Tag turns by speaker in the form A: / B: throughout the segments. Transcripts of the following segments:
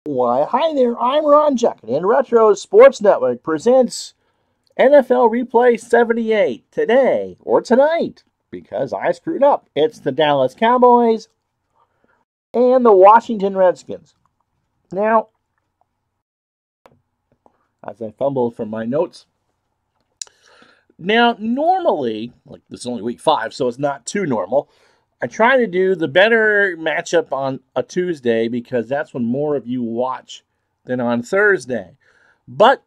A: Why, hi there, I'm Ron Juckett, and Retro Sports Network presents NFL Replay 78 today, or tonight, because I screwed up. It's the Dallas Cowboys and the Washington Redskins. Now, as I fumble from my notes, normally, like this is only week 5, so it's not too normal, I try to do the better matchup on a Tuesday because that's when more of you watch than on Thursday. But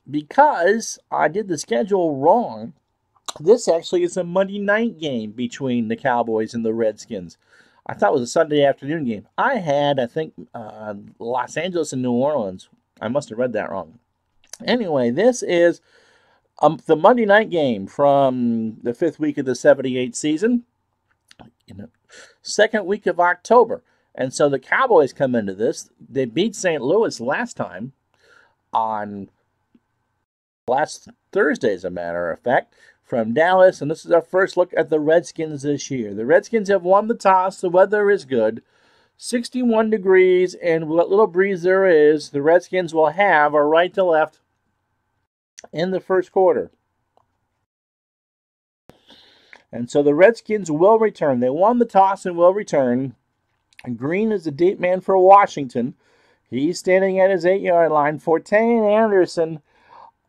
A: because I did the schedule wrong, this actually is a Monday night game between the Cowboys and the Redskins. I thought it was a Sunday afternoon game. I think, Los Angeles and New Orleans. I must have read that wrong. Anyway, this is the Monday night game from the 5th week of the 78 season, second week of October. And so the Cowboys come into this. They beat St. Louis last time on last Thursday, as a matter of fact, from Dallas. And this is our first look at the Redskins this year. The Redskins have won the toss. The weather is good. 61 degrees, and what little breeze there is, the Redskins will have a right to left in the first quarter. And so the Redskins will return. They won the toss and will return. And Green is the deep man for Washington. He's standing at his 8-yard line. Forte and Anderson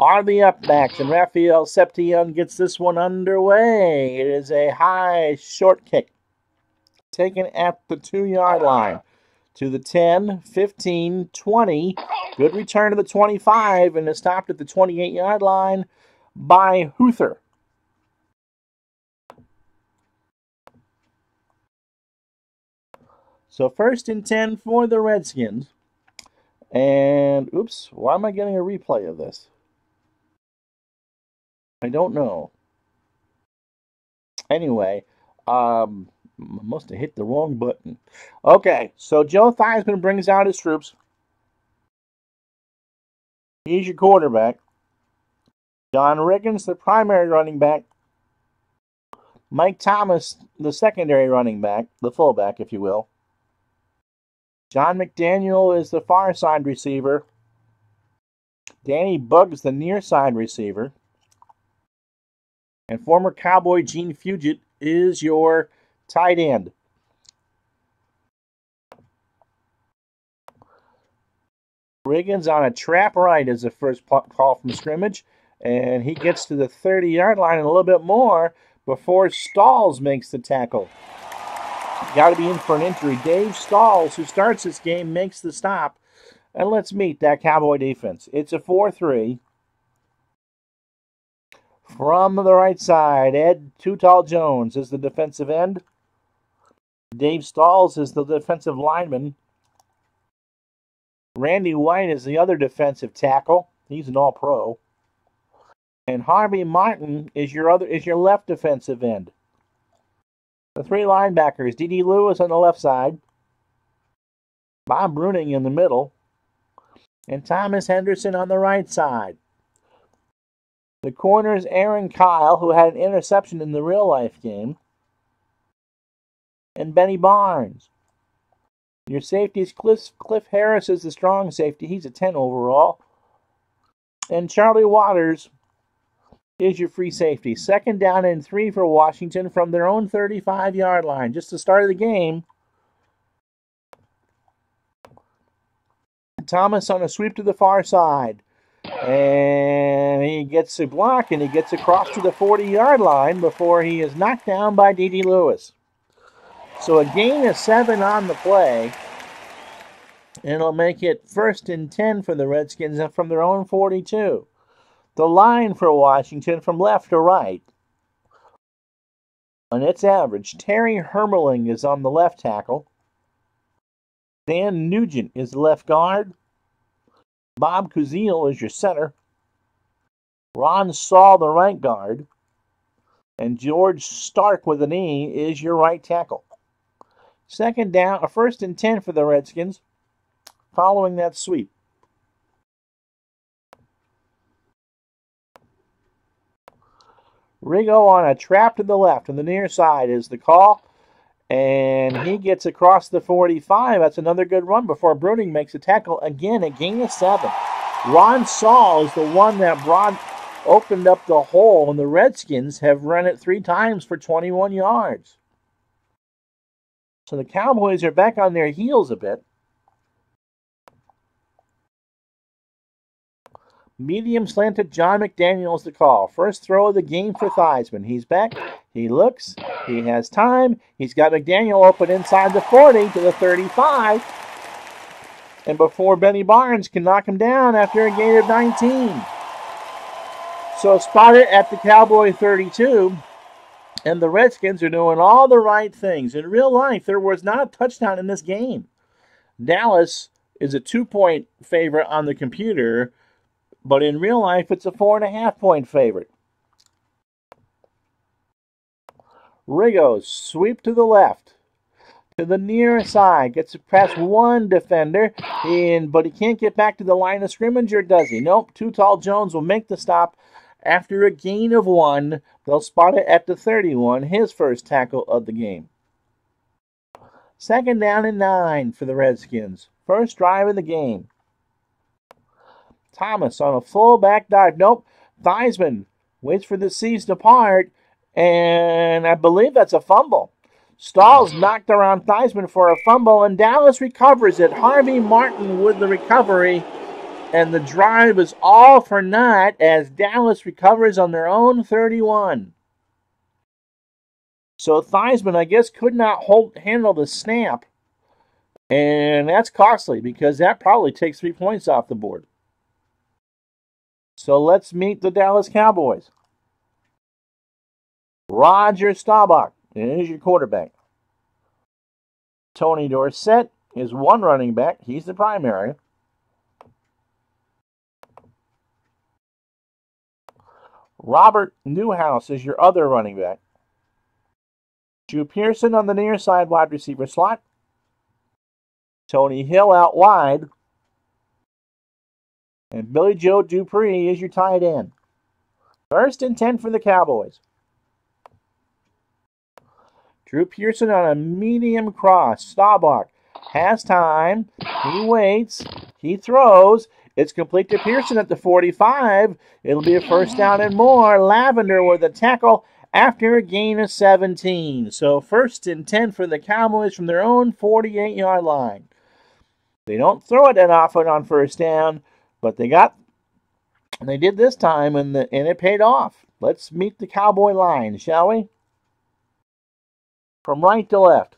A: are the upbacks, and Raphael Seption gets this one underway. It is a high short kick taken at the 2-yard line to the 10, 15, 20. Good return to the 25, and is stopped at the 28-yard line by Huther. So 1st and 10 for the Redskins. And, oops, why am I getting a replay of this? I don't know. Anyway, must have hit the wrong button. Okay, so Joe Theismann brings out his troops. He's your quarterback. John Riggins, the primary running back. Mike Thomas, the secondary running back, the fullback, if you will. John McDaniel is the far side receiver. Danny Buggs, the near side receiver. And former Cowboy Gene Fugit is your tight end. Riggins on a trap right is the first call from scrimmage. And he gets to the 30-yard line and a little bit more before Stalls makes the tackle. Got to be in for an injury. Dave Stalls, who starts this game, makes the stop. And let's meet that Cowboy defense. It's a 4-3. From the right side, Ed Too Tall Jones is the defensive end. Dave Stalls is the defensive lineman. Randy White is the other defensive tackle. He's an all-pro. And Harvey Martin is your left defensive end. The 3 linebackers, D.D. Lewis on the left side, Bob Bruning in the middle, and Thomas Henderson on the right side. The corners, Aaron Kyle, who had an interception in the real-life game, and Benny Barnes. Your safeties, Cliff Harris is the strong safety. He's a 10 overall. And Charlie Waters is your free safety. 2nd down and 3 for Washington from their own 35-yard line. Just the start of the game. Thomas on a sweep to the far side. And he gets a block, and he gets across to the 40-yard line before he is knocked down by D.D. Lewis. So a gain of 7 on the play. And it'll make it 1st and 10 for the Redskins from their own 42. The line for Washington from left to right. On its average, Terry Hermeling is on the left tackle. Dan Nugent is the left guard. Bob Kuziel is your center. Ron Saul, the right guard. And George Stark with an E is your right tackle. 1st and 10 for the Redskins following that sweep. Riggo on a trap to the left on the near side is the call. And he gets across the 45. That's another good run before Bruning makes a tackle. Again, a gain of 7. Ron Saul is the one that opened up the hole, and the Redskins have run it 3 times for 21 yards. So the Cowboys are back on their heels a bit. Medium slanted John McDaniel's the call. First throw of the game for Theismann. He's back. He looks. He has time. He's got McDaniel open inside the 40 to the 35. And before Benny Barnes can knock him down after a gain of 19. So spotted at the Cowboy 32. And the Redskins are doing all the right things. In real life, there was not a touchdown in this game. Dallas is a 2-point favorite on the computer, but in real life, it's a 4.5-point favorite. Rigos sweep to the left, to the near side, gets past one defender, but he can't get back to the line of scrimmage, or does he? Nope, Too Tall Jones will make the stop. After a gain of 1, they'll spot it at the 31, his first tackle of the game. 2nd down and 9 for the Redskins. First drive of the game. Thomas on a full-back dive. Nope, Theismann waits for the C's to part, and I believe that's a fumble. Stahl's knocked around Theismann for a fumble, and Dallas recovers it. Harvey Martin with the recovery. And the drive is all for naught as Dallas recovers on their own 31. So Theismann, I guess, could not handle the snap. And that's costly because that probably takes 3 points off the board. So let's meet the Dallas Cowboys. Roger Staubach is your quarterback. Tony Dorsett is one running back. He's the primary. Robert Newhouse is your other running back. Drew Pearson on the near side wide receiver slot. Tony Hill out wide. And Billy Joe Dupree is your tight end. 1st and 10 for the Cowboys. Drew Pearson on a medium cross. Staubach has time. He waits. He throws. It's complete to Pearson at the 45. It'll be a 1st down and more. Lavender with a tackle after a gain of 17. So 1st and 10 for the Cowboys from their own 48-yard line. They don't throw it that often on 1st down, but they did this time, and it paid off. Let's meet the Cowboy line, shall we? From right to left.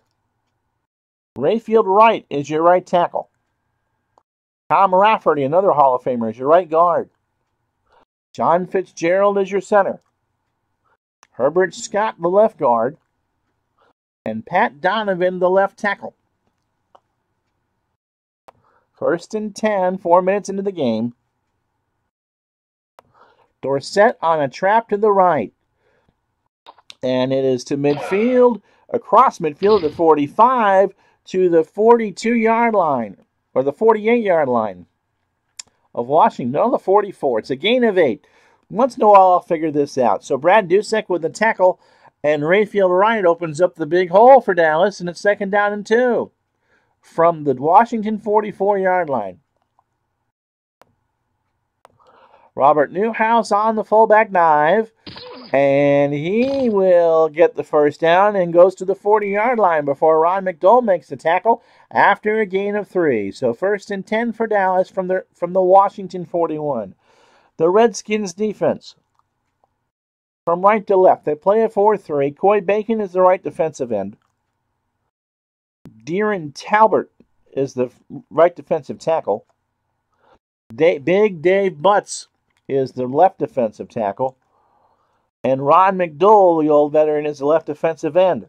A: Rayfield Wright is your right tackle. Tom Rafferty, another Hall of Famer, is your right guard. John Fitzgerald is your center. Herbert Scott, the left guard. And Pat Donovan, the left tackle. 1st and 10, 4 minutes into the game. Dorsett on a trap to the right. And it is to midfield, across midfield to 45 to the 42-yard line. Or the 48-yard line of Washington. No, the 44. It's a gain of 8. Once in a while, I'll figure this out. So Brad Dusek with the tackle, and Rayfield Wright opens up the big hole for Dallas, and it's 2nd down and 2 from the Washington 44-yard line. Robert Newhouse on the fullback dive, and he will get the 1st down and goes to the 40-yard line before Ron McDowell makes the tackle after a gain of 3. So 1st and 10 for Dallas from the Washington 41. The Redskins defense. From right to left, they play a 4-3. Coy Bacon is the right defensive end. Deron Talbert is the right defensive tackle. Big Dave Butts is the left defensive tackle. And Ron McDowell, the old veteran, is the left defensive end.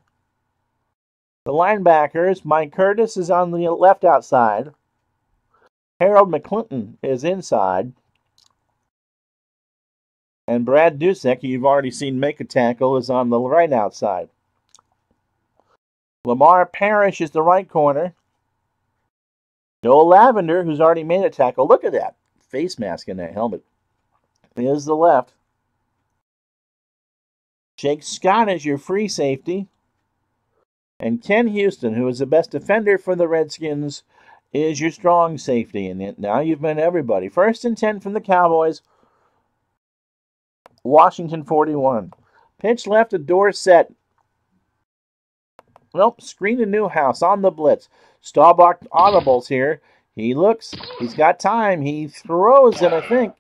A: The linebackers, Mike Curtis is on the left outside. Harold McClinton is inside. And Brad Dusek, who you've already seen make a tackle, is on the right outside. Lamar Parrish is the right corner. Joel Lavender, who's already made a tackle. Look at that face mask in that helmet. Is the left. Jake Scott is your free safety. And Ken Houston, who is the best defender for the Redskins, is your strong safety. And now you've met everybody. 1st and 10 from the Cowboys. Washington 41. Pitch left to Dorsett. Nope, screen to Newhouse on the blitz. Staubach audibles here. He looks. He's got time. He throws it, I think.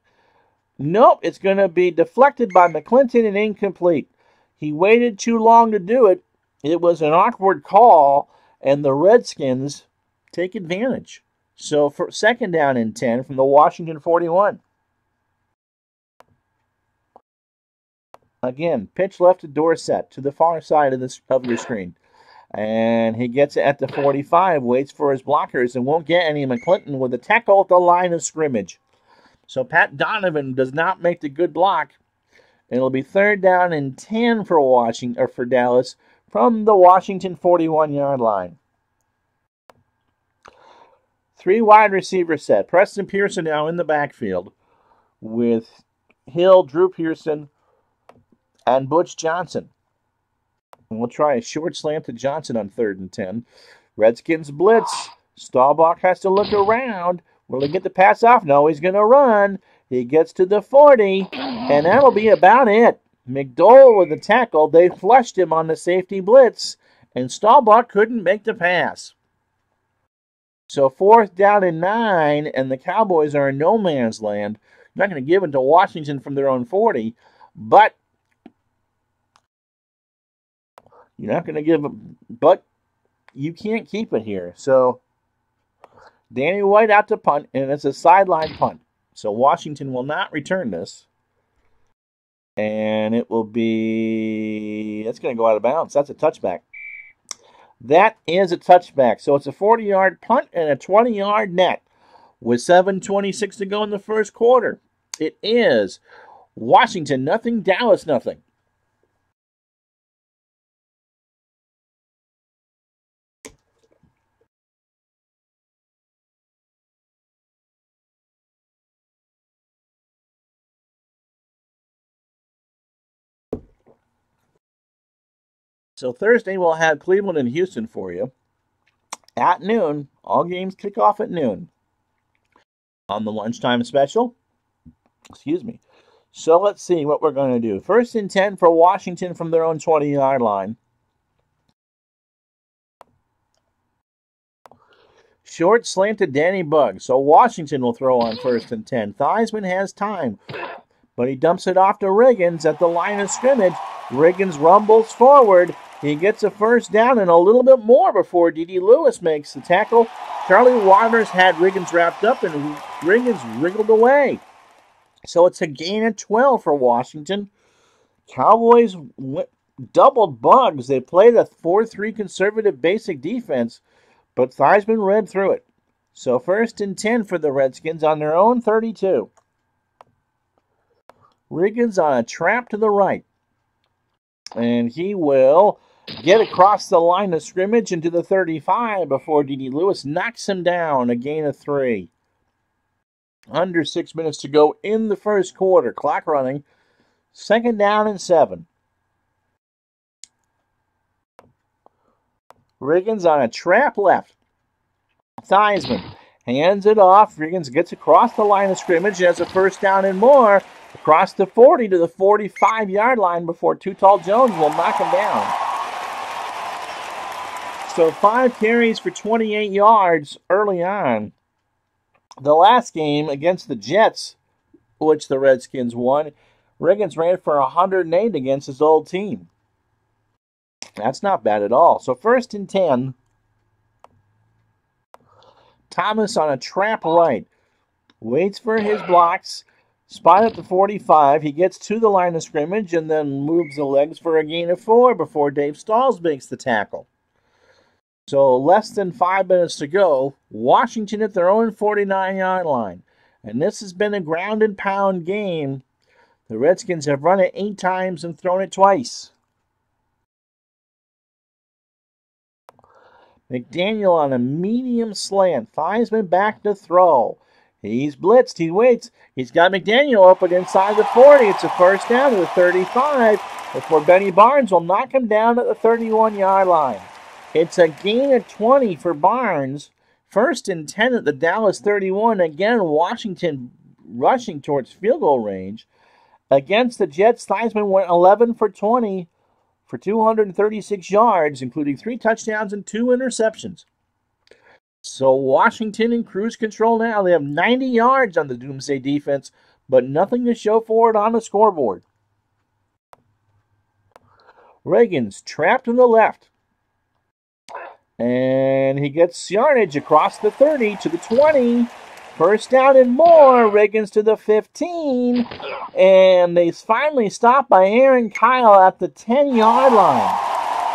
A: Nope, it's going to be deflected by McClinton and incomplete. He waited too long to do it. It was an awkward call, and the Redskins take advantage. So for 2nd down and 10 from the Washington 41. Again, pitch left to Dorsett to the far side of your screen. And he gets it at the 45, waits for his blockers, and won't get any. McClinton with a tackle at the line of scrimmage. So Pat Donovan does not make the good block. It'll be 3rd down and 10 for Dallas from the Washington 41-yard line. 3 wide receiver set. Preston Pearson now in the backfield with Hill, Drew Pearson, and Butch Johnson. And we'll try a short slant to Johnson on 3rd and 10. Redskins blitz. Staubach has to look around. Will he get the pass off? No, he's going to run. He gets to the 40, and that'll be about it. McDowell with the tackle. They flushed him on the safety blitz, and Staubach couldn't make the pass. So 4th down and 9, and the Cowboys are in no man's land. You're not going to give it to Washington from their own 40, but you're not going to give them, but you can't keep it here. So Danny White out to punt, and it's a sideline punt. So Washington will not return this. And it will be, that's going to go out of bounds. That's a touchback. That is a touchback. So it's a 40-yard punt and a 20-yard net with 7:26 to go in the first quarter. It is Washington nothing, Dallas nothing. So Thursday we'll have Cleveland and Houston for you at noon. All games kick off at noon on the lunchtime special. Excuse me. So let's see what we're going to do. 1st and 10 for Washington from their own 20-yard line. Short slant to Danny Buggs. So Washington will throw on 1st and 10. Theismann has time, but he dumps it off to Riggins at the line of scrimmage. Riggins rumbles forward. He gets a 1st down and a little bit more before D.D. Lewis makes the tackle. Charlie Waters had Riggins wrapped up, and Riggins wriggled away. So it's a gain of 12 for Washington. Cowboys doubled Buggs. They played a 4-3 conservative basic defense, but Theismann read through it. So 1st and 10 for the Redskins on their own 32. Riggins on a trap to the right. And he will get across the line of scrimmage into the 35 before D.D. Lewis knocks him down, a gain of 3. Under 6 minutes to go in the first quarter. Clock running. 2nd down and 7. Riggins on a trap left. Theismann hands it off. Riggins gets across the line of scrimmage. Has a 1st down and more. Across the 40 to the 45-yard line before Too Tall Jones will knock him down. So 5 carries for 28 yards early on. The last game against the Jets, which the Redskins won, Riggins ran for 108 against his old team. That's not bad at all. So 1st and 10. Thomas on a trap right. Waits for his blocks. Spot at the 45. He gets to the line of scrimmage and then moves the legs for a gain of 4 before Dave Stalls makes the tackle. So less than 5 minutes to go. Washington at their own 49-yard line. And this has been a ground and pound game. The Redskins have run it 8 times and thrown it twice. McDaniel on a medium slant. Theismann back to throw. He's blitzed. He waits. He's got McDaniel up inside the 40. It's a 1st down to the 35 before Benny Barnes will knock him down at the 31-yard line. It's a gain of 20 for Barnes. 1st and 10 at the Dallas 31. Again, Washington rushing towards field goal range. Against the Jets, Theismann went 11 for 20 for 236 yards, including 3 touchdowns and 2 interceptions. So Washington in cruise control now. They have 90 yards on the Doomsday defense, but nothing to show for it on the scoreboard. Reagan's trapped on the left. And he gets yardage across the 30 to the 20. 1st down and more. Reagan's to the 15. And they finally stopped by Aaron Kyle at the 10-yard line.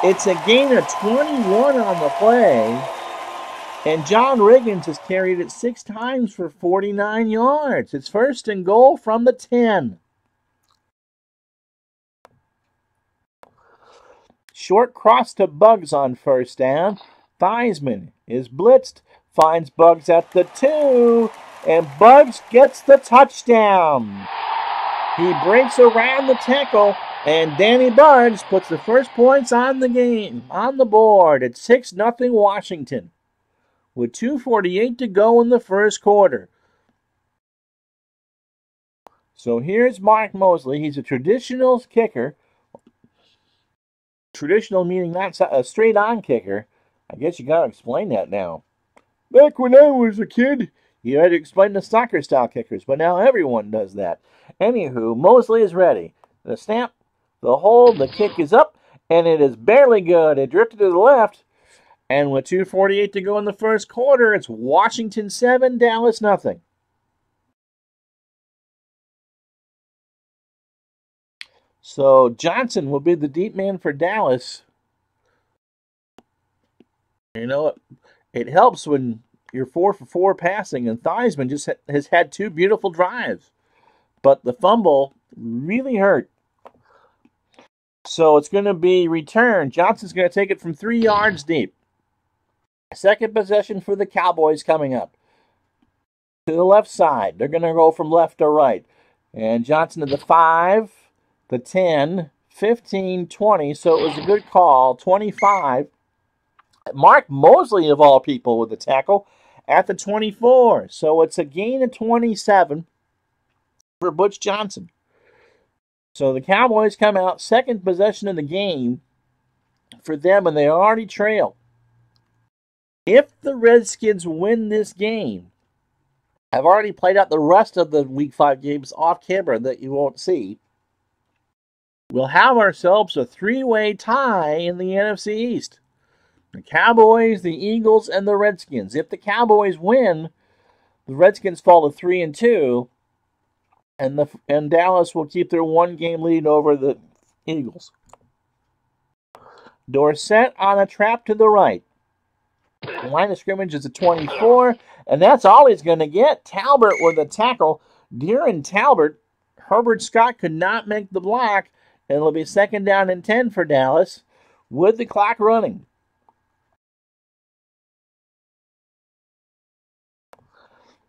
A: It's a gain of 21 on the play. And John Riggins has carried it 6 times for 49 yards. It's 1st and goal from the 10. Short cross to Buggs on 1st down. Theismann is blitzed, finds Buggs at the 2, and Buggs gets the touchdown. He breaks around the tackle, and Danny Buggs puts the first points on the game, on the board. It's 6-0 Washington, with 2:48 to go in the first quarter. So here's Mark Mosley. He's a traditional kicker. Traditional meaning not a straight-on kicker. I guess you gotta explain that now. Back when I was a kid, you had to explain the soccer-style kickers, but now everyone does that. Anywho, Mosley is ready. The snap, the hold, the kick is up, and it is barely good. It drifted to the left, and with 2:48 to go in the first quarter, it's Washington 7, Dallas nothing. So Johnson will be the deep man for Dallas. You know, it helps when you're 4 for 4 passing, and Theismann just has had 2 beautiful drives. But the fumble really hurt. So it's going to be returned. Johnson's going to take it from 3 yards deep. Second possession for the Cowboys coming up. To the left side. They're going to go from left to right. And Johnson to the 5, the 10, 15, 20. So it was a good call. 25. Mark Mosley, of all people, with the tackle at the 24. So it's a gain of 27 for Butch Johnson. So the Cowboys come out, second possession of the game for them, and they already trail. If the Redskins win this game, I've already played out the rest of the Week 5 games off camera that you won't see. We'll have ourselves a 3-way tie in the NFC East. The Cowboys, the Eagles, and the Redskins. If the Cowboys win, the Redskins fall to 3-2, and Dallas will keep their 1-game lead over the Eagles. Dorsett on a trap to the right. The line of scrimmage is a 24, and that's all he's going to get. Talbert with a tackle. Deering Talbert. Herbert Scott could not make the block, and it'll be 2nd down and 10 for Dallas with the clock running.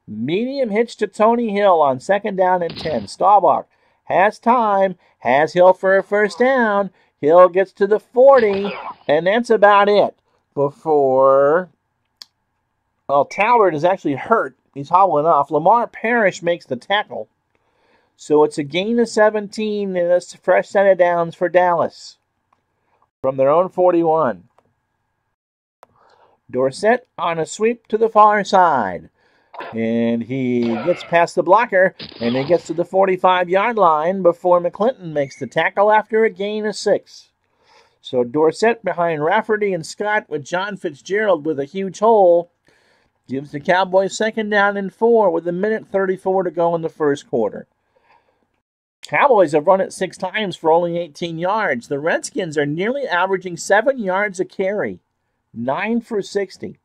A: Medium hitch to Tony Hill on 2nd down and 10. Staubach has time, has Hill for a 1st down. Hill gets to the 40, and that's about it. Before, well, Talbert is actually hurt. He's hobbling off. Lamar Parrish makes the tackle. So it's a gain of 17 and a fresh set of downs for Dallas from their own 41. Dorsett on a sweep to the far side. And he gets past the blocker, and he gets to the 45-yard line before McClinton makes the tackle after a gain of 6. So Dorsett behind Rafferty and Scott with John Fitzgerald with a huge hole gives the Cowboys 2nd down and 4 with 1:34 to go in the first quarter. Cowboys have run it 6 times for only 18 yards. The Redskins are nearly averaging 7 yards a carry, 9 for 60.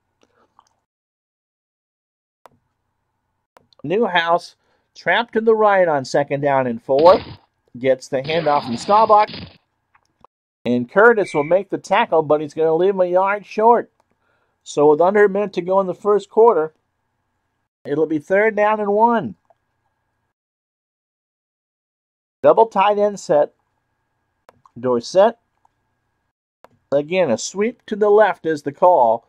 A: Newhouse trapped to the right on 2nd down and 4. Gets the handoff from Staubach. And Curtis will make the tackle, but he's going to leave him a yard short. So with under a minute to go in the first quarter, it'll be 3rd down and 1. Double tight end set. Dorsett Again, a sweep to the left is the call.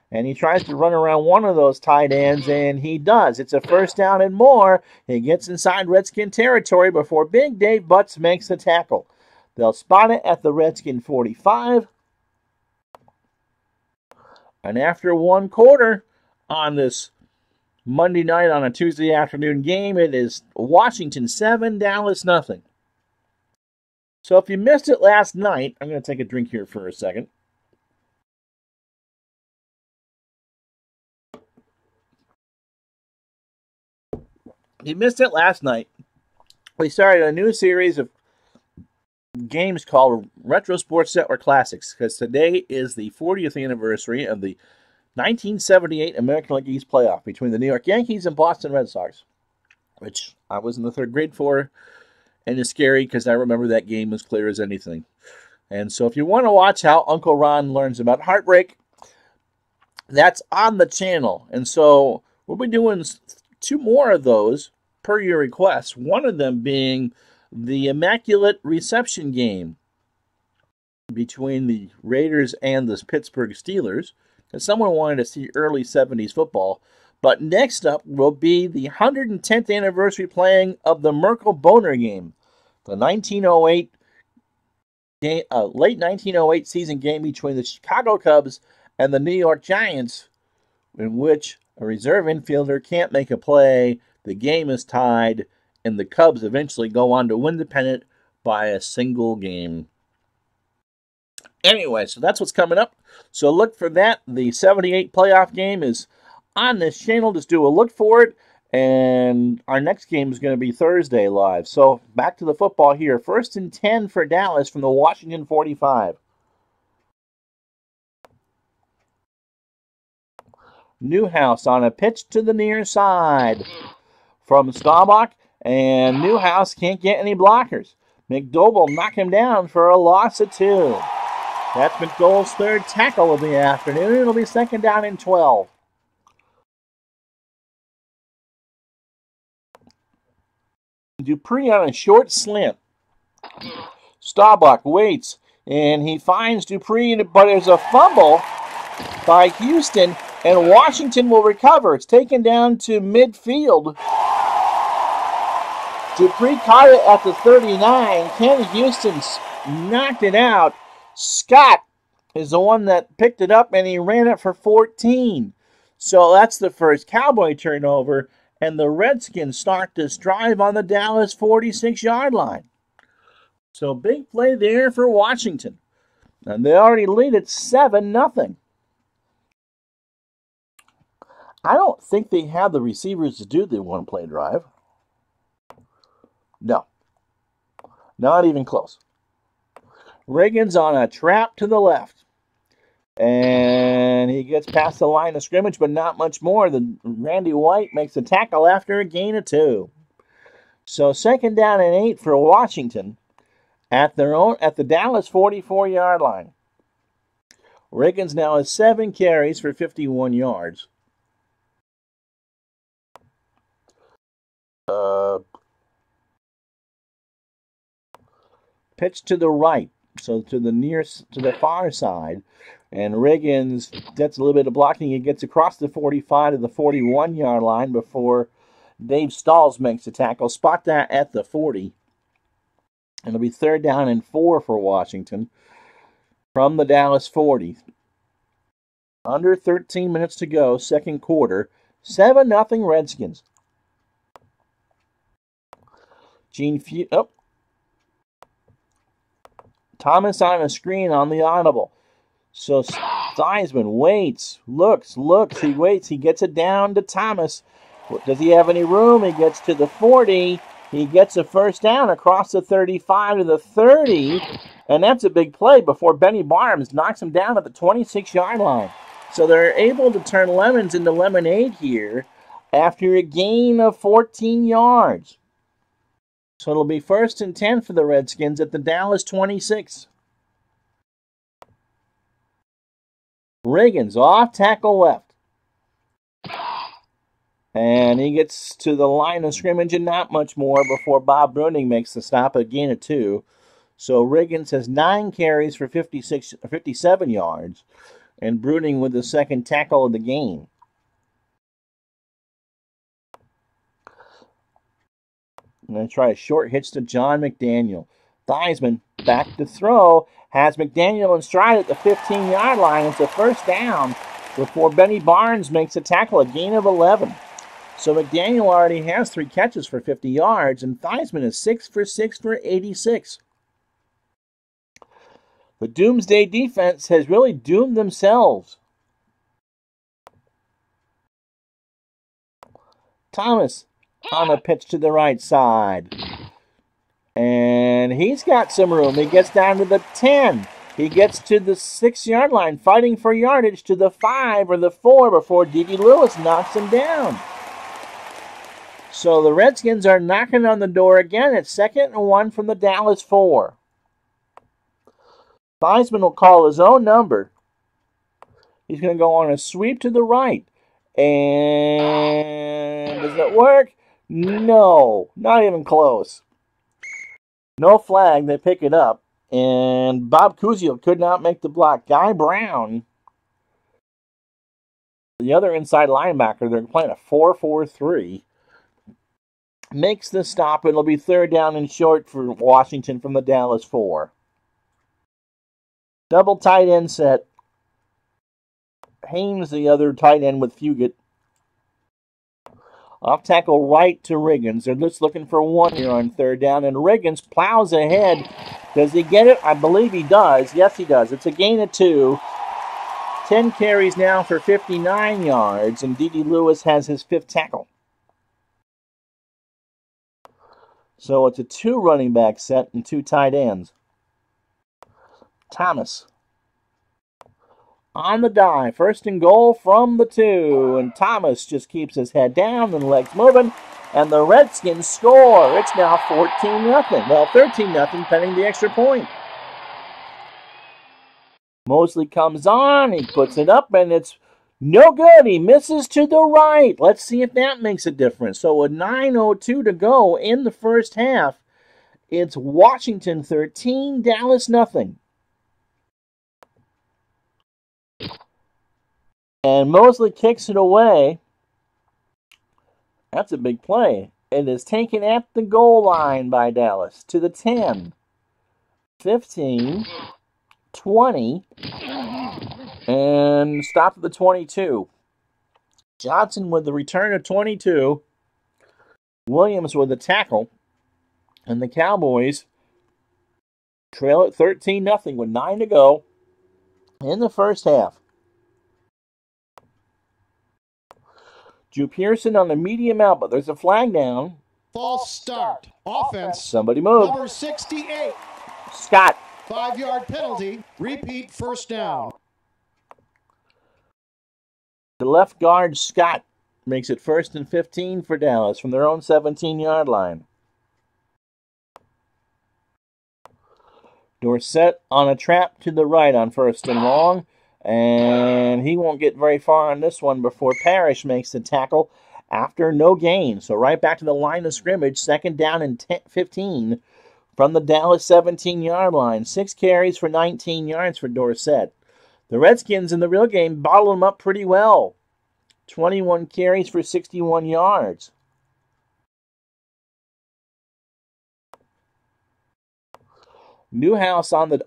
A: And he tries to run around one of those tight ends, and he does. It's a first down and more. He gets inside Redskin territory before Big Dave Butts makes the tackle. They'll spot it at the Redskin 45. And after one quarter on this Monday night on a Tuesday afternoon game, it is Washington 7, Dallas nothing. So if you missed it last night, I'm going to take a drink here for a second. If you missed it last night, we started a new series of games called Retro Sports Network Classics, because today is the 40th anniversary of the 1978 American League East playoff between the New York Yankees and Boston Red Sox, which I was in the third grade for, and it's scary because I remember that game as clear as anything. And so if you want to watch how Uncle Ron learns about heartbreak, that's on the channel. And so we'll be doing 2 more of those per your request, one of them being the Immaculate Reception game between the Raiders and the Pittsburgh Steelers, because someone wanted to see early 70s football. But next up will be the 110th anniversary playing of the Merkel-Boner game, the 1908 game, late 1908 season game between the Chicago Cubs and the New York Giants, in which a reserve infielder can't make a play, the game is tied, and the Cubs eventually go on to win the pennant by a single game. Anyway, so that's what's coming up. So look for that. The 78 playoff game is on this channel. Just do a look for it. And our next game is going to be Thursday live. So back to the football here. 1st and 10 for Dallas from the Washington 45. Newhouse on a pitch to the near side from Staubach, and Newhouse can't get any blockers. McDougal knock him down for a loss of 2. That's McDougal's 3rd tackle of the afternoon. It'll be 2nd down and 12. Dupree on a short slant. Staubach waits, and he finds Dupree, but there's a fumble by Houston, and Washington will recover. It's taken down to midfield. Dupree caught it at the 39. Ken Houston knocked it out. Scott is the one that picked it up, and he ran it for 14. So that's the first Cowboy turnover, and the Redskins start this drive on the Dallas 46-yard line. So big play there for Washington. And they already lead at 7-0. I don't think they have the receivers to do the one-play drive. No. Not even close. Reagan's on a trap to the left. And he gets past the line of scrimmage, but not much more. Randy White makes a tackle after a gain of 2. So 2nd down and 8 for Washington at the Dallas 44-yard line. Reagan's now has 7 carries for 51 yards. Pitch to the right, so to the far side, and Riggins gets a little bit of blocking. He gets across the 45 to the 41-yard line before Dave Stalls makes a tackle. Spot that at the 40. And it'll be 3rd down and 4 for Washington from the Dallas 40. Under 13 minutes to go, 2nd quarter. 7-0 Redskins. Thomas on a screen on the audible. So Theismann waits, looks, he waits, he gets it down to Thomas. Does he have any room? He gets to the 40. He gets a 1st down across the 35 to the 30. And that's a big play before Benny Barnes knocks him down at the 26-yard line. So they're able to turn lemons into lemonade here after a gain of 14 yards. So it'll be 1st and 10 for the Redskins at the Dallas 26. Riggins off tackle left. And he gets to the line of scrimmage and not much more before Bob Bruning makes the stop, a gain of 2. So Riggins has 9 carries for 57 yards, and Bruning with the second tackle of the game. I'm going to try a short hitch to John McDaniel. Theismann back to throw. Has McDaniel in stride at the 15-yard line. It's a first down before Benny Barnes makes a tackle, a gain of 11. So McDaniel already has 3 catches for 50 yards, and Theismann is 6 for 6 for 86. The Doomsday defense has really doomed themselves. Thomas on a pitch to the right side. And he's got some room. He gets down to the 10. He gets to the 6-yard line, fighting for yardage to the 5 or the 4 before D.D. Lewis knocks him down. So the Redskins are knocking on the door again. It's 2nd and 1 from the Dallas 4. Theismann will call his own number. He's going to go on a sweep to the right. And does it work? No, not even close. No flag. They pick it up. And Bob Cousio could not make the block. Guy Brown, the other inside linebacker, they're playing a 4-4-3, makes the stop. It'll be 3rd down and short for Washington from the Dallas 4. Double tight end set. Haynes, the other tight end with Fugit. Off tackle right to Riggins. They're just looking for 1 here on 3rd down, and Riggins plows ahead. Does he get it? I believe he does. Yes, he does. It's a gain of 2. 10 carries now for 59 yards, and D.D. Lewis has his 5th tackle. So it's a 2 running back set and 2 tight ends. Thomas on the dive, 1st and goal from the 2, and Thomas just keeps his head down and legs moving, and the Redskins score. It's now 14-0. Well, 13-0 pending the extra point. Mosley comes on, he puts it up, and it's no good. He misses to the right. Let's see if that makes a difference. So with 9:02 to go in the first half, it's Washington 13, Dallas nothing. And Mosley kicks it away. That's a big play. It is taken at the goal line by Dallas to the 10, 15, 20, and stop at the 22. Johnson with the return of 22. Williams with the tackle. And the Cowboys trail at 13-0 with 9 to go in the first half. Drew Pearson on the medium out, but there's a flag down.
B: False start. Offense.
A: Somebody move.
B: Number 68.
A: Scott.
B: 5-yard penalty. Repeat, first down.
A: The left guard, Scott, makes it 1st and 15 for Dallas from their own 17-yard line. Dorsett on a trap to the right on 1st and long. And he won't get very far on this one before Parrish makes the tackle after no gain. So right back to the line of scrimmage, 2nd down and 15 from the Dallas 17-yard line. 6 carries for 19 yards for Dorsett. The Redskins in the real game bottled him up pretty well. 21 carries for 61 yards. Newhouse on the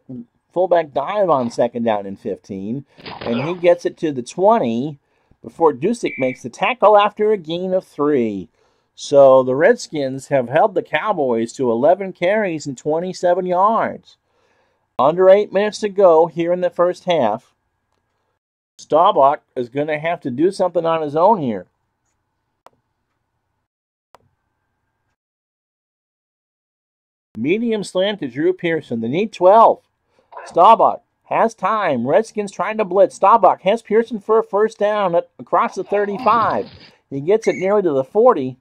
A: fullback dive on 2nd down and 15, and he gets it to the 20 before Dusick makes the tackle after a gain of 3. So the Redskins have held the Cowboys to 11 carries and 27 yards. Under 8 minutes to go here in the first half. Staubach is going to have to do something on his own here. Medium slant to Drew Pearson. They need 12. Staubach has time. Redskins trying to blitz. Staubach has Pearson for a first down across the 35. He gets it nearly to the 40.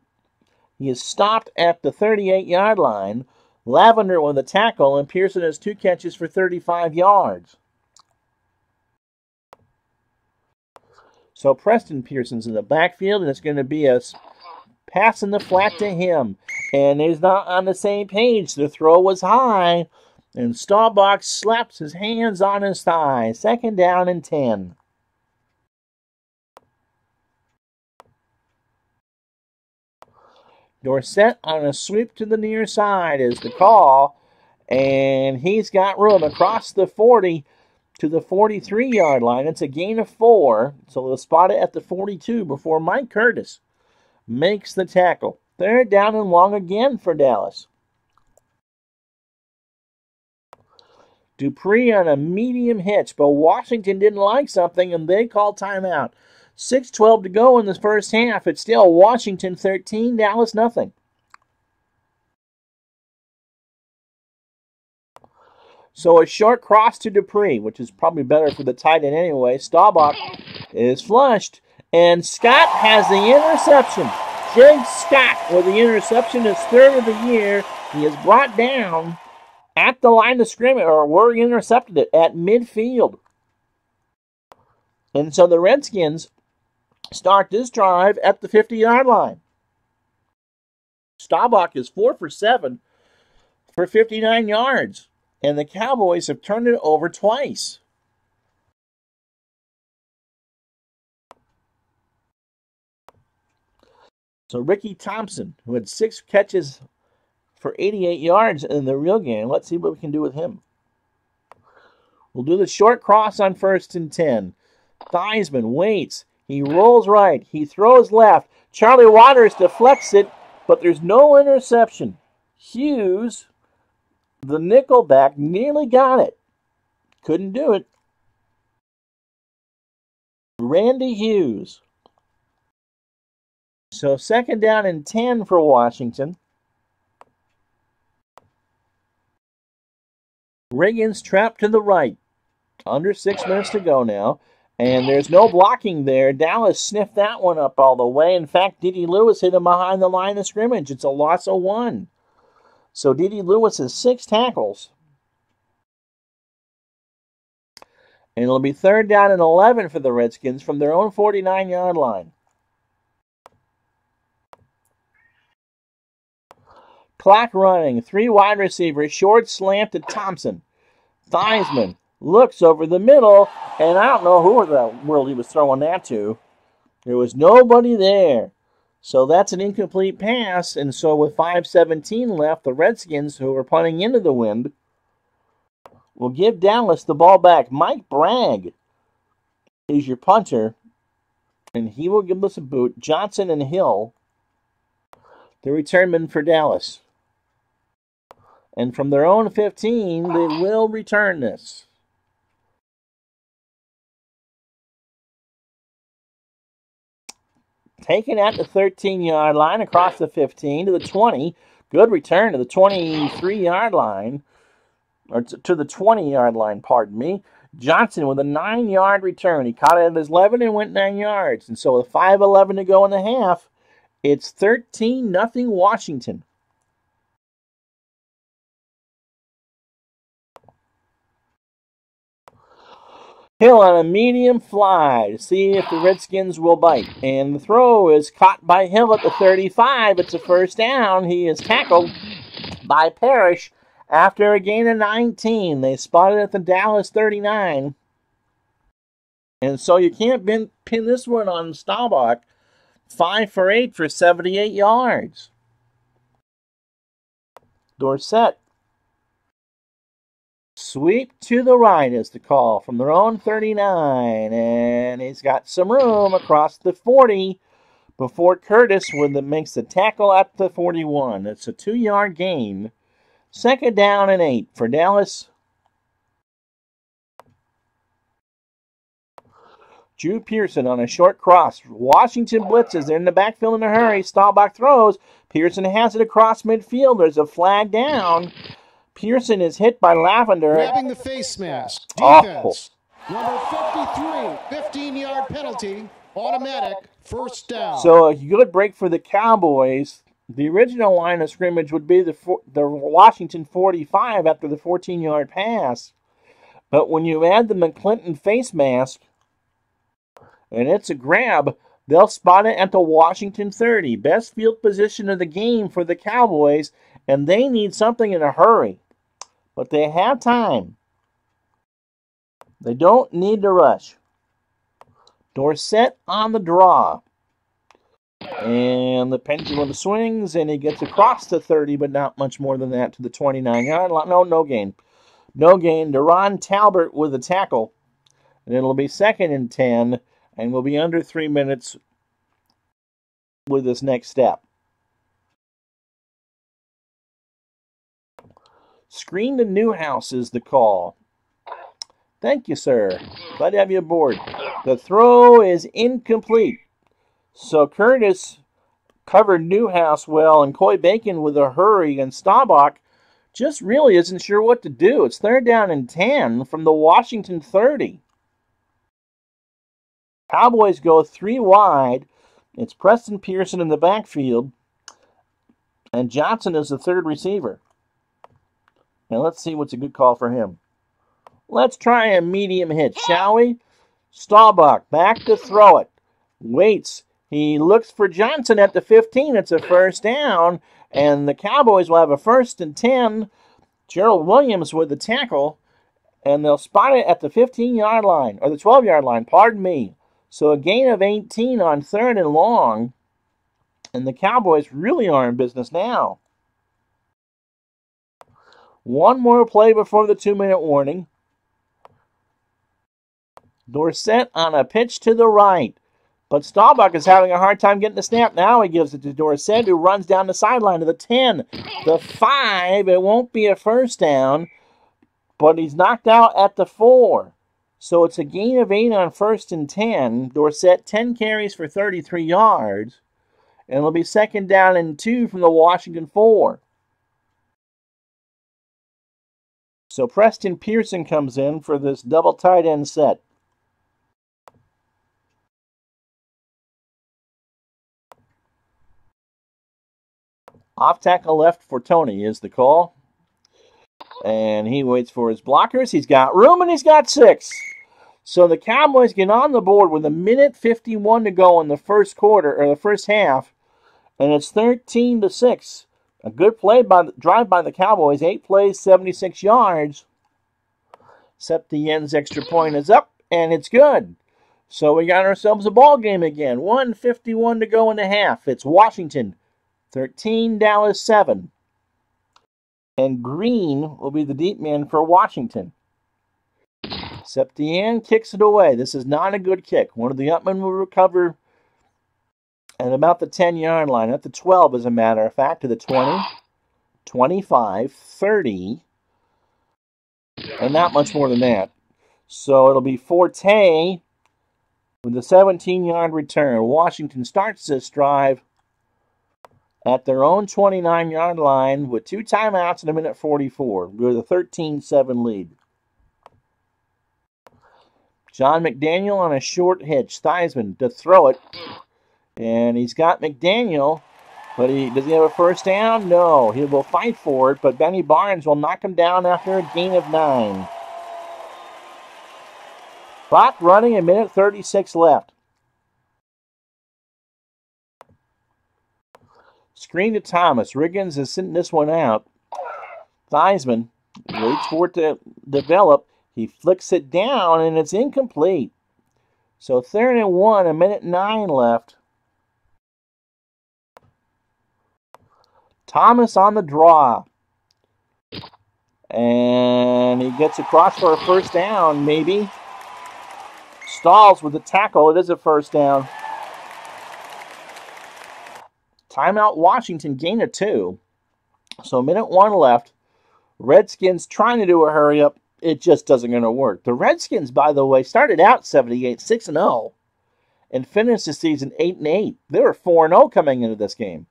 A: He is stopped at the 38-yard line. Lavender with a tackle, and Pearson has 2 catches for 35 yards. So Preston Pearson's in the backfield, and it's going to be a pass in the flat to him. And he's not on the same page. The throw was high. And Staubach slaps his hands on his thigh. 2nd down and 10. Dorsett on a sweep to the near side is the call. And he's got room across the 40 to the 43-yard line. It's a gain of 4. So they'll spot it at the 42 before Mike Curtis makes the tackle. 3rd down and long again for Dallas. Dupree on a medium hitch, but Washington didn't like something, and they called timeout. 6:12 to go in the first half. It's still Washington 13, Dallas nothing. So a short cross to Dupree, which is probably better for the tight end anyway. Staubach is flushed, and Scott has the interception. Jake Scott with the interception, his 3rd of the year. He is brought down at the line of scrimmage, or we're intercepted it at midfield. And so the Redskins start this drive at the 50-yard line. Staubach is 4 for 7 for 59 yards. And the Cowboys have turned it over twice. So Ricky Thompson, who had 6 catches for 88 yards in the real game, let's see what we can do with him. We'll do the short cross on 1st and 10. Theismann waits. He rolls right. He throws left. Charlie Waters deflects it, but there's no interception. Hughes, the nickelback, nearly got it. Couldn't do it. Randy Hughes. So 2nd down and 10 for Washington. Riggins trapped to the right. Under 6 minutes to go now. And there's no blocking there. Dallas sniffed that one up all the way. In fact, Dede Lewis hit him behind the line of scrimmage. It's a loss of 1. So Dede Lewis has 6 tackles. And it'll be 3rd down and 11 for the Redskins from their own 49-yard line. Clock running. 3 wide receivers. Short slant to Thompson. Theismann looks over the middle, and I don't know who in the world he was throwing that to. There was nobody there. So that's an incomplete pass, and so with 5:17 left, the Redskins, who are punting into the wind, will give Dallas the ball back. Mike Bragg is your punter, and he will give us a boot. Johnson and Hill, the returnmen for Dallas. And from their own 15, they will return this. Taken at the 13-yard line, across the 15 to the 20. Good return to the 23-yard line, or to the 20-yard line, pardon me. Johnson with a 9-yard return. He caught it at his 11 and went 9 yards. And so with 5:11 to go in the half, it's 13-0 Washington. Hill on a medium fly to see if the Redskins will bite. And the throw is caught by Hill at the 35. It's a 1st down. He is tackled by Parrish after a gain of 19. They spotted at the Dallas 39. And so you can't pin this one on Staubach. 5 for 8 for 78 yards. Dorsett. Sweep to the right is the call from their own 39. And he's got some room across the 40 before Curtis makes the tackle at the 41. It's a 2-yard gain. 2nd down and 8 for Dallas. Drew Pearson on a short cross. Washington blitzes. They're in the backfield in a hurry. Staubach throws. Pearson has it across midfield. There's a flag down. Pearson is hit by Lavender.
B: Grabbing the face mask. Defense. Number 53. 15-yard penalty. Automatic. 1st down.
A: So a good break for the Cowboys. The original line of scrimmage would be the Washington 45 after the 14-yard pass. But when you add the McClinton face mask, and it's a grab, they'll spot it at the Washington 30. Best field position of the game for the Cowboys, and they need something in a hurry. but they have time. They don't need to rush. Dorsett on the draw. And the pendulum swings, and he gets across the 30, but not much more than that to the 29-yard line. No gain. No gain. Deron Talbert with a tackle. And it'll be 2nd and 10, and we'll be under 3 minutes with this next step. Screen to Newhouse is the call. Thank you, sir. Glad to have you aboard. The throw is incomplete. So Curtis covered Newhouse well, and Coy Bacon with a hurry, and Staubach just really isn't sure what to do. It's 3rd down and 10 from the Washington 30. Cowboys go 3 wide. It's Preston Pearson in the backfield, and Johnson is the 3rd receiver. Now let's see what's a good call for him. Let's try a medium hit, shall we? Staubach back to throw it. Waits. He looks for Johnson at the 15. It's a 1st down, and the Cowboys will have a 1st and 10. Gerald Williams with the tackle, and they'll spot it at the 15-yard line, or the 12-yard line, pardon me. So a gain of 18 on 3rd and long, and the Cowboys really are in business now. One more play before the 2-minute warning. Dorsett on a pitch to the right. But Staubach is having a hard time getting the snap. Now he gives it to Dorsett, who runs down the sideline to the 10. The 5, it won't be a 1st down, but he's knocked out at the 4. So it's a gain of 8 on 1st and 10. Dorsett, 10 carries for 33 yards. And it'll be 2nd down and 2 from the Washington 4. So Preston Pearson comes in for this double tight end set. Off tackle left for Tony is the call. And he waits for his blockers. He's got room, and he's got 6. So the Cowboys get on the board with 1:51 to go in the first quarter, or the first half. And it's 13-6. A good drive by the Cowboys. 8 plays, 76 yards. Septienne's extra point is up, and it's good. So we got ourselves a ball game again. 1:51 to go in the half. It's Washington 13, Dallas 7. And Green will be the deep man for Washington. Septienne kicks it away. This is not a good kick. One of the Upmen will recover at about the 10-yard line. At the 12, as a matter of fact, to the 20, 25, 30, and not much more than that. So it'll be Forte with the 17-yard return. Washington starts this drive at their own 29-yard line with 2 timeouts and 1:44 with a 13-7 lead. John McDaniel on a short hitch. Theismann to throw it. And he's got McDaniel, but does he have a 1st down? No. He will fight for it, but Benny Barnes will knock him down after a gain of 9. Clock running, 1:36 left. Screen to Thomas. Riggins is sitting this one out. Theismann waits for it to develop. He flicks it down, and it's incomplete. So 3rd and 1, 1:09 left. Thomas on the draw. And he gets across for a 1st down, maybe. Stalls with the tackle. It is a 1st down. Timeout Washington, gain of 2. So 1:01 left. Redskins trying to do a hurry up. It just doesn't going to work. The Redskins, by the way, started out 78, 6-0, and finished the season 8-8. They were 4-0 coming into this game.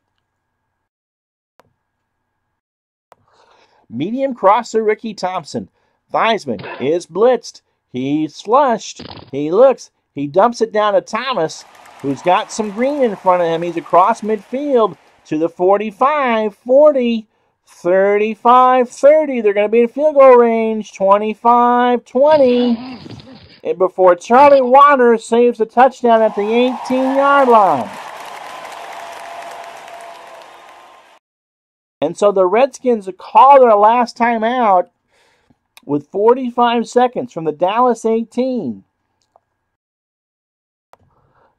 A: Medium crosser Ricky Thompson. Theismann is blitzed. He's flushed. He looks. He dumps it down to Thomas, who's got some green in front of him. He's across midfield to the 45, 40, 35, 30. They're going to be in field goal range. 25, 20. And before Charlie Waters saves the touchdown at the 18-yard line. And so the Redskins call their last time out, with 45 seconds from the Dallas 18.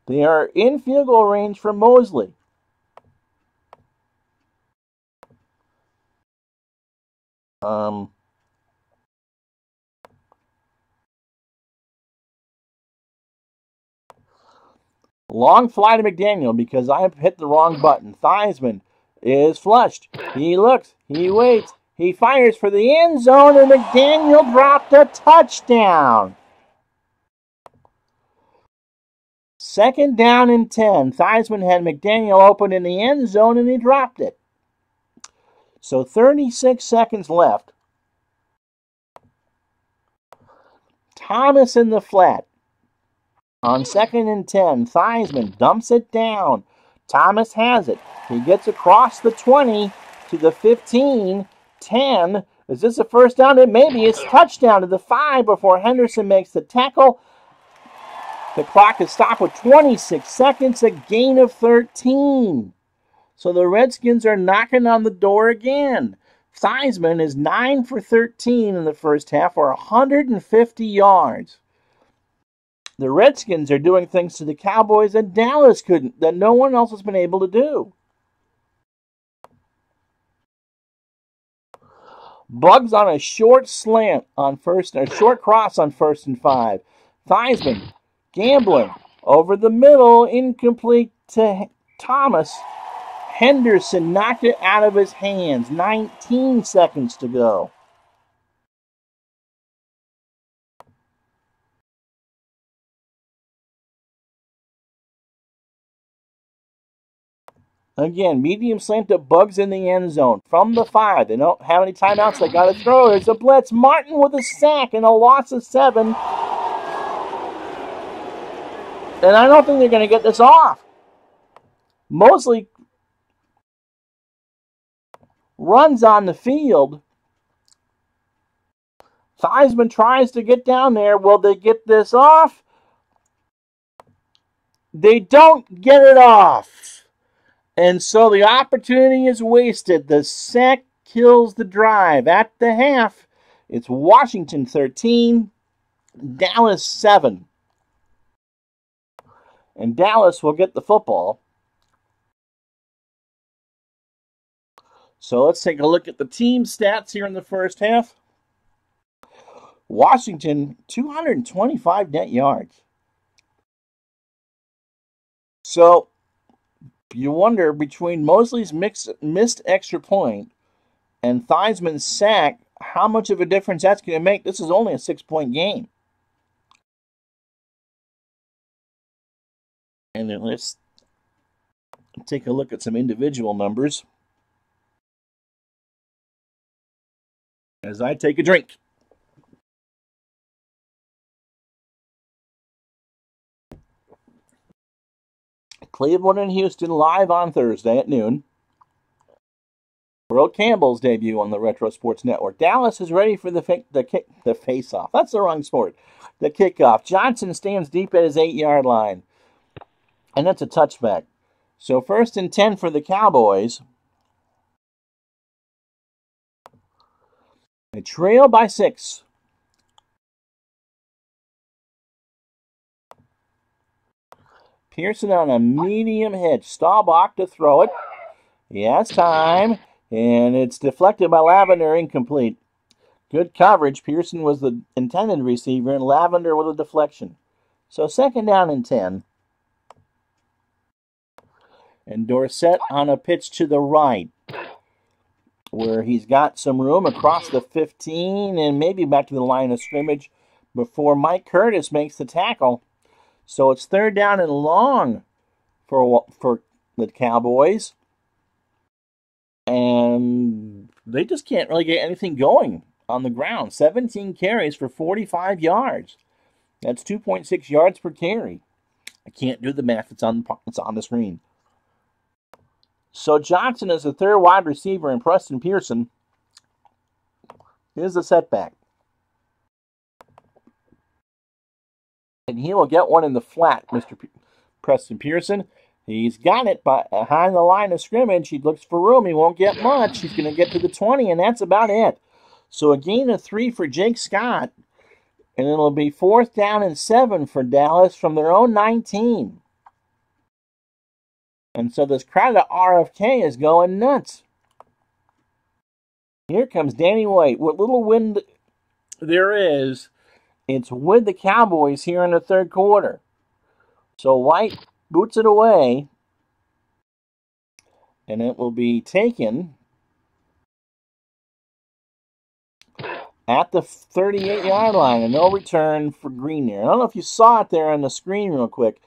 A: They are in field goal range for Mosley. Long fly to McDaniel because I hit the wrong button. Theismann is flushed. He looks. He waits. He fires for the end zone, and McDaniel dropped a touchdown. 2nd down and 10. Theismann had McDaniel open in the end zone, and he dropped it. So 36 seconds left. Thomas in the flat. On 2nd and 10, Theismann dumps it down. Thomas has it. He gets across the 20 to the 15, 10. Is this a first down? It may be. It's touchdown to the 5 before Henderson makes the tackle. The clock is stopped with 26 seconds, a gain of 13. So the Redskins are knocking on the door again. Theismann is 9 for 13 in the first half, or 150 yards. The Redskins are doing things to the Cowboys that Dallas couldn't, that no one else has been able to do. Bugs on a short slant on short cross on 1st and 5. Theismann gambling over the middle, incomplete to Thomas. Henderson knocked it out of his hands. 19 seconds to go. Again, medium slant to Bugs in the end zone. From the 5. They don't have any timeouts. They got to throw. There's a blitz. Martin with a sack and a loss of 7. And I don't think they're going to get this off. Mosley runs on the field. Theismann tries to get down there. Will they get this off? They don't get it off. And so the opportunity is wasted. The sack kills the drive. At the half, it's Washington 13, Dallas 7. And Dallas will get the football. So let's take a look at the team stats here in the first half. Washington, 225 net yards. So you wonder, between Mosley's missed extra point and Theismann's sack, how much of a difference that's going to make. This is only a 6-point game. And then let's take a look at some individual numbers as I take a drink. Cleveland and Houston live on Thursday at noon. Earl Campbell's debut on the Retro Sports Network. Dallas is ready for the face-off. That's the wrong sport. The kickoff. Johnson stands deep at his 8-yard line. And that's a touchback. So 1st and 10 for the Cowboys. They trail by 6. Pearson on a medium hitch. Staubach to throw it. He has time. And it's deflected by Lavender, incomplete. Good coverage. Pearson was the intended receiver, and Lavender with a deflection. So 2nd down and 10. And Dorsett on a pitch to the right, where he's got some room across the 15 and maybe back to the line of scrimmage before Mike Curtis makes the tackle. So it's 3rd down and long for the Cowboys. And they just can't really get anything going on the ground. 17 carries for 45 yards. That's 2.6 yards per carry. I can't do the math. It's on the screen. So Johnson is the 3rd wide receiver, and Preston Pearson is a setback. And he will get one in the flat, Mr. Preston Pearson. He's got it behind the line of scrimmage. He looks for room. He won't get much. He's going to get to the 20, and that's about it. So a gain of 3 for Jake Scott. And it'll be 4th down and 7 for Dallas from their own 19. And so this crowd at RFK is going nuts. Here comes Danny White. What little wind there is, it's with the Cowboys here in the third quarter. So White boots it away. And it will be taken at the 38-yard line. And no return for Green there. I don't know if you saw it there on the screen real quick.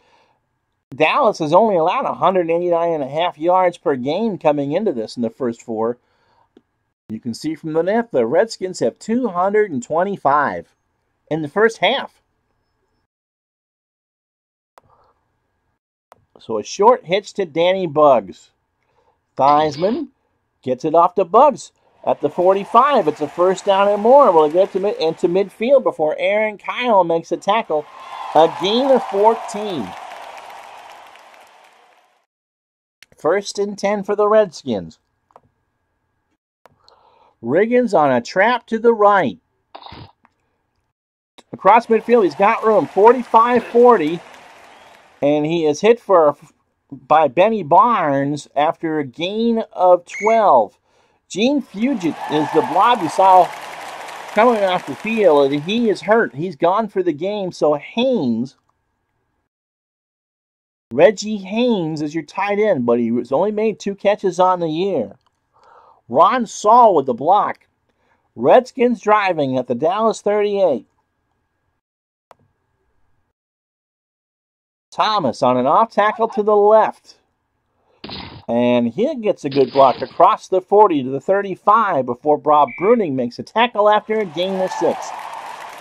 A: Dallas has only allowed 189.5 yards per game coming into this in the first 4. You can see from the net, the Redskins have 225 in the first half. So a short hitch to Danny Bugs. Theismann gets it off to Bugs at the 45. It's a first down and more. Will it get into midfield before Aaron Kyle makes a tackle? A gain of 14. 1st and 10 for the Redskins. Riggins on a trap to the right. Across midfield, he's got room. 45-40. And he is hit by Benny Barnes after a gain of 12. Gene Fugit is the blob you saw coming off the field, and he is hurt. He's gone for the game, so Reggie Haynes is your tight end, but he was only made 2 catches on the year. Ron Saul with the block. Redskins driving at the Dallas 38. Thomas on an off tackle to the left. And he gets a good block across the 40 to the 35 before Bob Bruning makes a tackle after a gain of 6.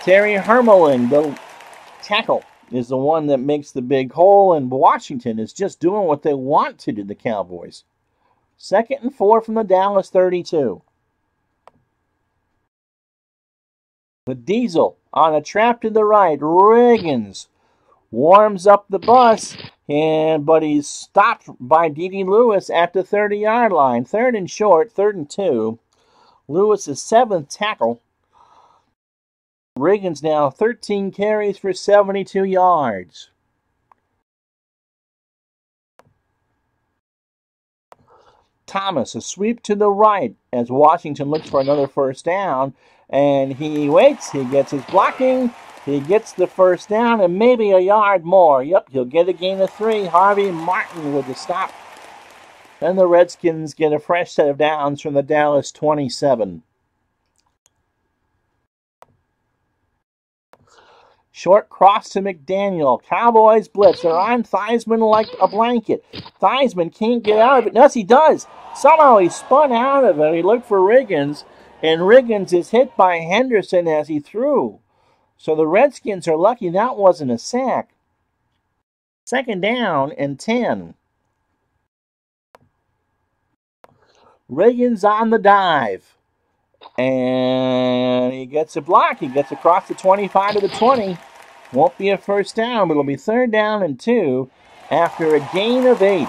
A: Terry Hermeling, the tackle, is the one that makes the big hole, and Washington is just doing what they want to do, the Cowboys. 2nd and 4 from the Dallas 32. The Diesel on a trap to the right. Riggins warms up the bus, but he's stopped by D.D. Lewis at the 30-yard line. 3rd and short, 3rd and 2. Lewis's 7th tackle. Riggins now 13 carries for 72 yards. Thomas, a sweep to the right as Washington looks for another first down. And he waits, he gets his blocking, he gets the first down and maybe a yard more. Yep, he'll get a gain of 3. Harvey Martin with the stop. Then the Redskins get a fresh set of downs from the Dallas 27. Short cross to McDaniel. Cowboys blitz. They're on Theismann like a blanket. Theismann can't get out of it. Yes, he does. Somehow he spun out of it. He looked for Riggins, and Riggins is hit by Henderson as he threw. So the Redskins are lucky that wasn't a sack. 2nd down and 10. Riggins on the dive. And he gets a block. He gets across the 25 to the 20. Won't be a first down, but it'll be 3rd down and 2 after a gain of 8.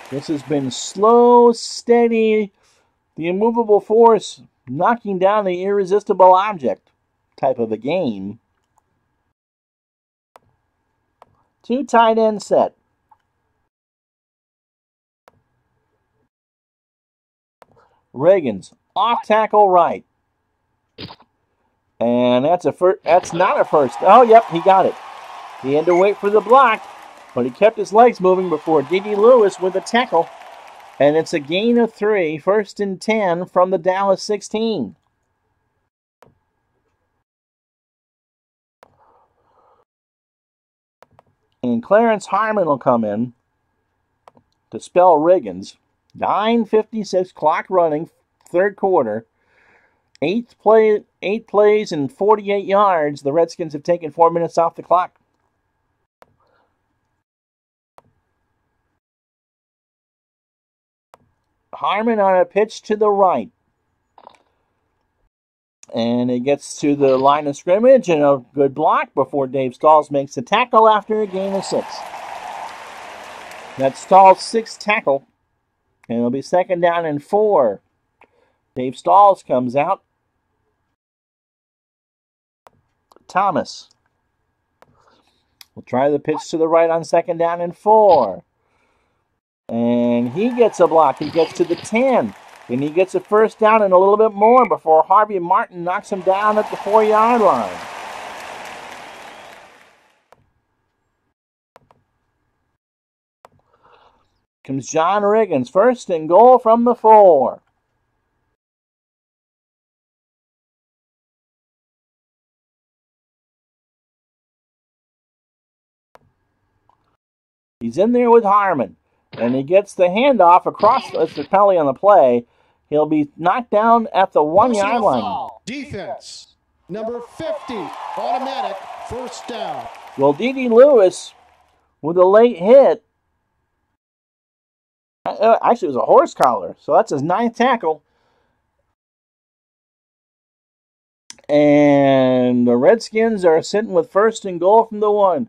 A: This has been slow, steady, the immovable force knocking down the irresistible object type of a game. 2 tight end set. Riggins off tackle right. And that's not a first. Oh, yep, he got it. He had to wait for the block, but he kept his legs moving before D.D. Lewis with the tackle. And it's a gain of 3, 1st and 10 from the Dallas 16. And Clarence Harmon will come in to spell Riggins. 9:56 clock running, 3rd quarter. 8 plays and 48 yards. The Redskins have taken 4 minutes off the clock. Harmon on a pitch to the right. And it gets to the line of scrimmage and a good block before Dave Stalls makes the tackle after a gain of 6. That's Stalls' 6th tackle. And it'll be 2nd down and 4. Dave Stalls comes out Thomas will try the pitch to the right on 2nd down and 4. And he gets a block. He gets to the 10. And he gets a 1st down and a little bit more before Harvey Martin knocks him down at the 4-yard line. Comes John Riggins, 1st and goal from the 4. He's in there with Harmon, and he gets the handoff across. That's the penalty on the play. He'll be knocked down at the 1-yard line.
B: Defense, number 50, automatic, 1st down.
A: Well, D.D. Lewis with a late hit. Actually, it was a horse collar, so that's his 9th tackle. And the Redskins are sitting with 1st and goal from the 1.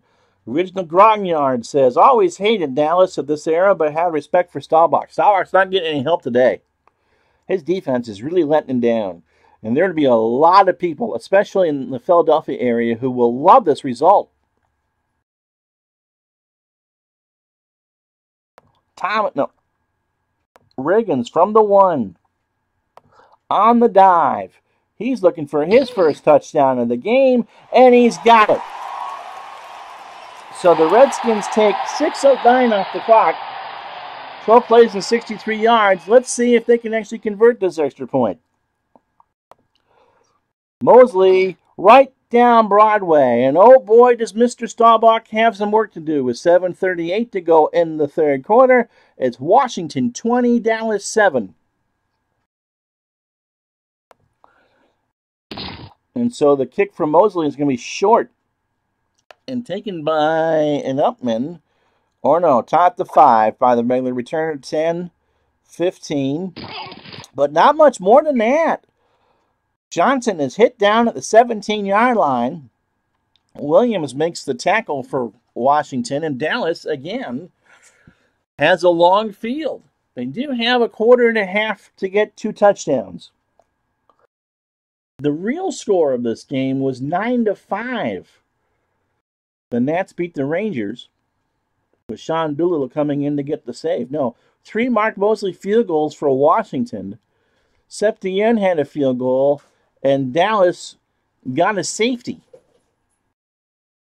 A: Original Grognard says, always hated Dallas at this era, but had respect for Staubach. Staubach's not getting any help today. His defense is really letting him down. And there will be a lot of people, especially in the Philadelphia area, who will love this result. Riggins from the 1. On the dive. He's looking for his 1st touchdown of the game, and he's got it. So the Redskins take 6:09 off the clock. 12 plays and 63 yards. Let's see if they can actually convert this extra point. Mosley right down Broadway. And oh boy, does Mr. Staubach have some work to do with 7:38 to go in the 3rd quarter. It's Washington 20, Dallas 7. And so the kick from Mosley is going to be short and taken by an Upman, or no, taught the 5 by the regular returner, 10, 15, but not much more than that. Johnson is hit down at the 17-yard line. Williams makes the tackle for Washington, and Dallas, again, has a long field. They do have a quarter and a half to get 2 touchdowns. The real score of this game was 9-5. The Nats beat the Rangers, with Sean Doolittle coming in to get the save. No, 3 Mark Mosley field goals for Washington. Septien had a field goal, and Dallas got a safety.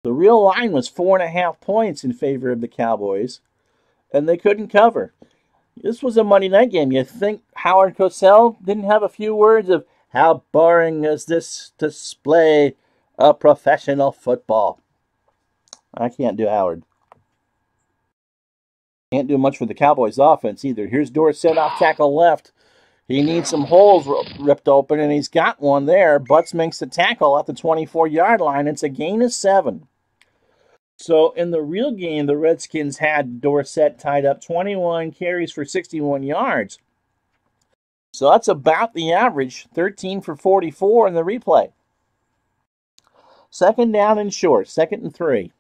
A: The real line was 4.5 points in favor of the Cowboys, and they couldn't cover. This was a Monday night game. You think Howard Cosell didn't have a few words of, how boring is this display of professional football? I can't do Howard. Can't do much for the Cowboys offense either. Here's Dorsett off tackle left. He needs some holes ripped open, and he's got one there. Butts makes the tackle at the 24-yard line. It's a gain of 7. So in the real game, the Redskins had Dorsett tied up 21 carries for 61 yards. So that's about the average, 13 for 44 in the replay. 2nd down and short, 2nd and 3.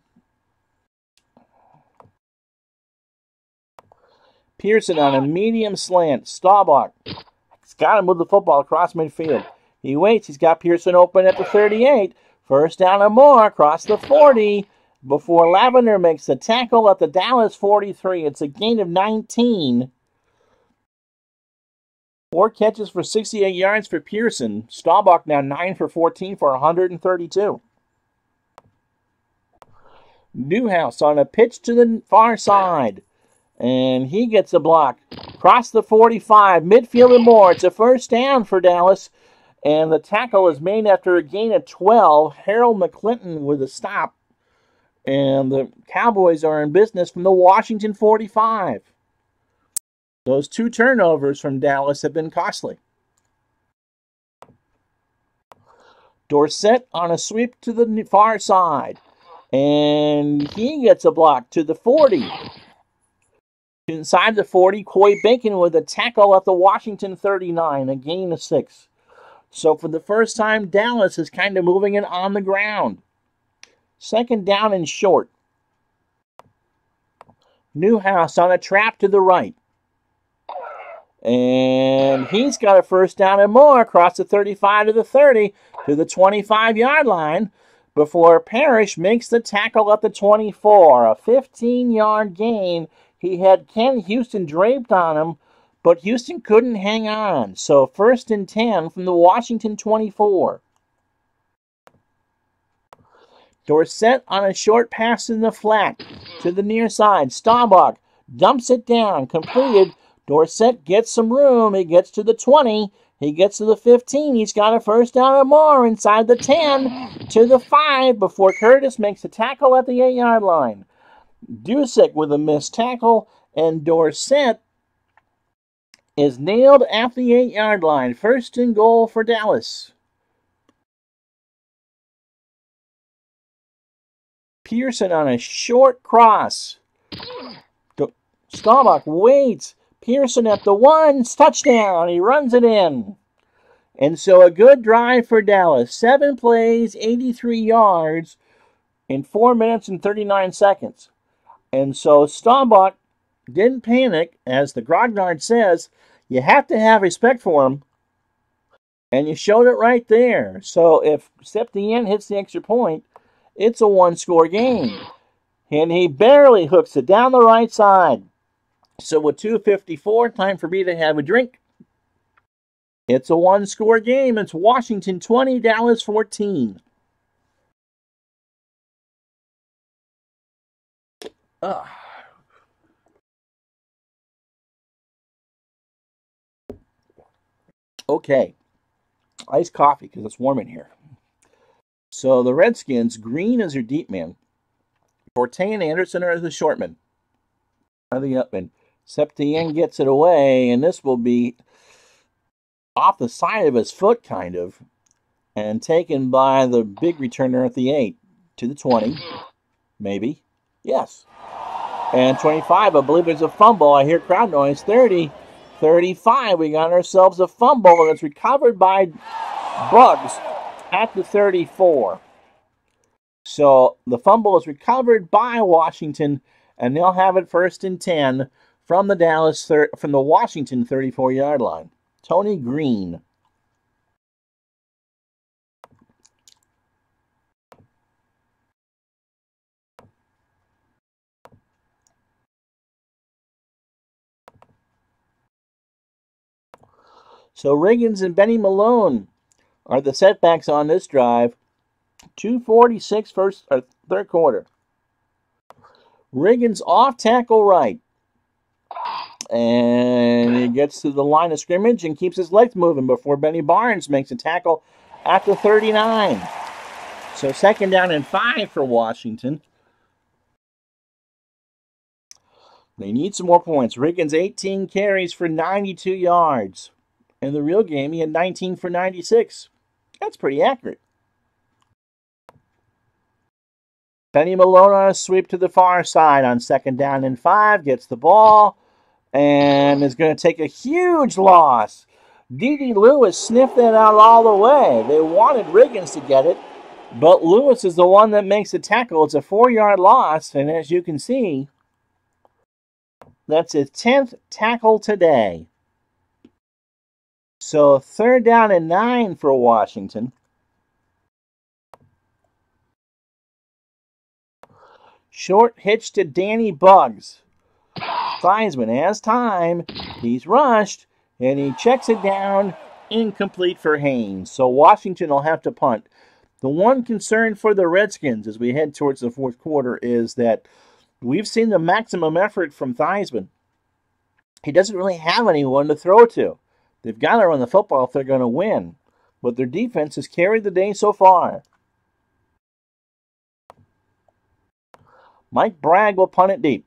A: Pearson on a medium slant. Staubach has got him with the football across midfield. He waits. He's got Pearson open at the 38. 1st down and more across the 40 before Lavender makes the tackle at the Dallas 43. It's a gain of 19. 4 catches for 68 yards for Pearson. Staubach now 9 for 14 for 132. Newhouse on a pitch to the far side. And he gets a block. Across the 45, midfield and more. It's a 1st down for Dallas. And the tackle is made after a gain of 12. Harold McClinton with a stop. And the Cowboys are in business from the Washington 45. Those 2 turnovers from Dallas have been costly. Dorsett on a sweep to the far side. And he gets a block to the 40. Inside the 40, Coy Bacon with a tackle at the Washington 39, a gain of 6. So for the first time, Dallas is kind of moving it on the ground. 2nd down and short. Newhouse on a trap to the right. And he's got a 1st down and more across the 35 to the 30 to the 25-yard line. before Parrish makes the tackle at the 24. A 15-yard gain. He had Ken Houston draped on him, but Houston couldn't hang on. So 1st and 10 from the Washington 24. Dorsett on a short pass in the flat to the near side. Staubach dumps it down. Completed. Dorsett gets some room. He gets to the 20. He gets to the 15. He's got a first down or more inside the 10 to the 5 before Curtis makes a tackle at the 8-yard line. Dusick with a missed tackle, and Dorsett is nailed at the 8-yard line. 1st and goal for Dallas. Pearson on a short cross. Staubach waits. Pearson at the 1, touchdown. He runs it in. And so a good drive for Dallas. 7 plays, 83 yards in 4 minutes and 39 seconds. And so Staubach didn't panic. As the Grognard says, you have to have respect for him. And you showed it right there. So if Septien hits the extra point, it's a 1-score game. And he barely hooks it down the right side. So with 2:54, time for me to have a drink. It's a 1-score game. It's Washington 20, Dallas 14. Okay. Iced coffee because it's warm in here. So the Redskins, Green is their deep man. Forte and Anderson are the short men. Are the up men. Septien gets it away, and this will be off the side of his foot, kind of, and taken by the big returner at the 8 to the 20, maybe. Yes. And 25, I believe it's a fumble. I hear crowd noise. 30, 35. We got ourselves a fumble, and it's recovered by Bugs at the 34. So the fumble is recovered by Washington, and they'll have it 1st and 10 from the Washington 34-yard line. Tony Green. So Riggins and Benny Malone are the setbacks on this drive. 2:46 third quarter. Riggins off tackle right. And he gets to the line of scrimmage and keeps his legs moving before Benny Barnes makes a tackle at the 39. So 2nd down and 5 for Washington. They need some more points. Riggins 18 carries for 92 yards. In the real game, he had 19 for 96. That's pretty accurate. Benny Malone on a sweep to the far side on 2nd down and 5. Gets the ball and is going to take a huge loss. D.D. Lewis sniffed that out all the way. They wanted Riggins to get it, but Lewis is the one that makes the tackle. It's a 4-yard loss, and as you can see, that's his 10th tackle today. So 3rd down and 9 for Washington. Short hitch to Danny Bugs. Theismann has time. He's rushed, and he checks it down. Incomplete for Haynes. So Washington will have to punt. The one concern for the Redskins as we head towards the 4th quarter is that we've seen the maximum effort from Theismann. He doesn't really have anyone to throw to. They've got to run the football if they're going to win. But their defense has carried the day so far. Mike Bragg will punt it deep.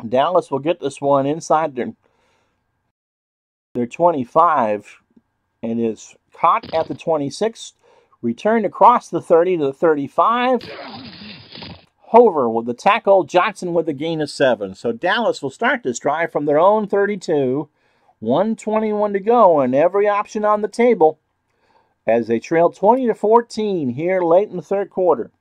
A: Dallas will get this one inside their 25 and is caught at the 26, returned across the 30 to the 35. Hover with the tackle, Johnson with the gain of 7. So Dallas will start this drive from their own 32. 1:21 to go, and every option on the table as they trail 20-14 here late in the 3rd quarter.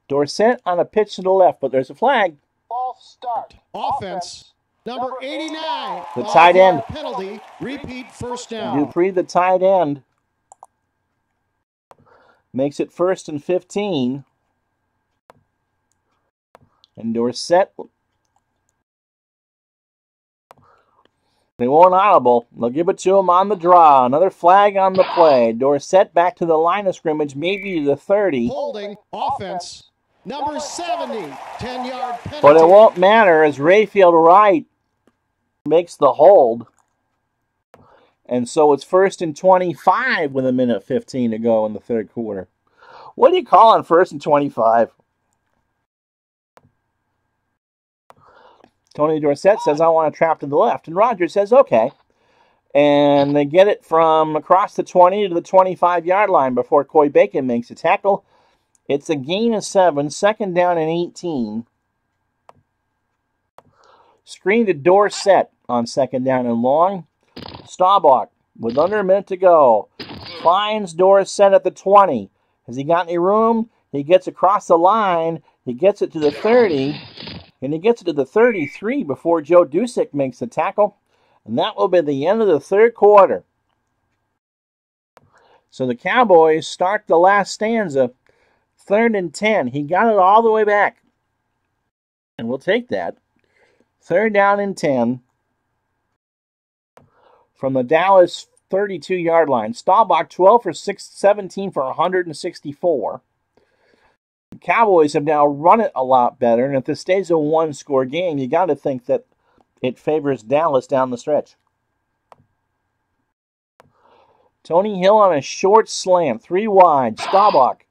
A: Dorsett on a pitch to the left, but there's a flag.
B: False start. Offense. Number 89.
A: The tight end.
B: Penalty. Repeat 1st down.
A: Dupree, the tight end. Makes it 1st and 15. And Dorsett, they won't audible. They'll give it to him on the draw. Another flag on the play. Dorsett back to the line of scrimmage, maybe to the 30.
B: Holding offense. Number 70, 10-yard penalty.
A: But it won't matter as Rayfield Wright makes the hold. And so it's 1st and 25 with 1:15 to go in the third quarter. What do you call on 1st and 25? Tony Dorsett says, I want to trap to the left. And Rogers says, okay. And they get it from across the 20 to the 25-yard line before Coy Bacon makes a tackle. It's a gain of 7, 2nd down and 18. Screen to Dorsett on 2nd down and long. Staubach, with under a minute to go, finds Dorsett at the 20. Has he got any room? He gets across the line. He gets it to the 30. And he gets it to the 33 before Joe Dusick makes the tackle. And that will be the end of the third quarter. So the Cowboys start the last stanza, 3rd and 10. He got it all the way back. And we'll take that. 3rd down and 10 from the Dallas 32-yard line. Staubach 12 for 17 for 164. The Cowboys have now run it a lot better, and if this stays a one-score game, you got to think that it favors Dallas down the stretch. Tony Hill on a short slant, 3 wide. Staubach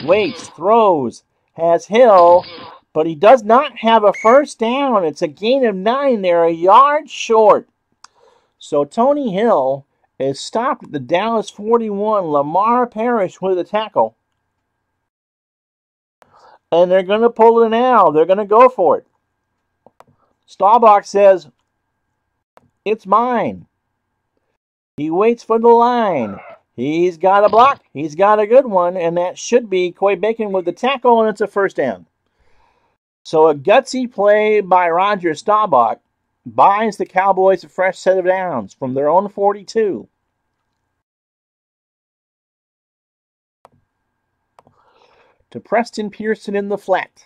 A: waits, throws, has Hill, but he does not have a first down. It's a gain of 9. They're a yard short. So Tony Hill is stopped at the Dallas 41. Lamar Parrish with a tackle. And they're going to pull it now. They're going to go for it. Staubach says, it's mine. He waits for the line. He's got a block. He's got a good one. And that should be Coy Bacon with the tackle, and it's a first down. So a gutsy play by Roger Staubach buys the Cowboys a fresh set of downs from their own 42. To Preston Pearson in the flat.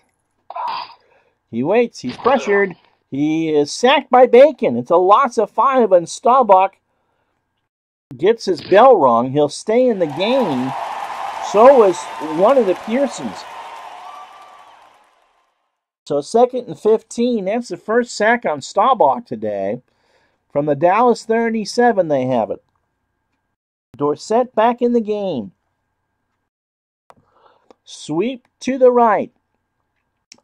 A: He waits. He's pressured. He is sacked by Bacon. It's a loss of 5, and Staubach gets his bell rung. He'll stay in the game. So is one of the Pearsons. So 2nd and 15. That's the first sack on Staubach today. From the Dallas 37, they have it. Dorsett back in the game. Sweep to the right.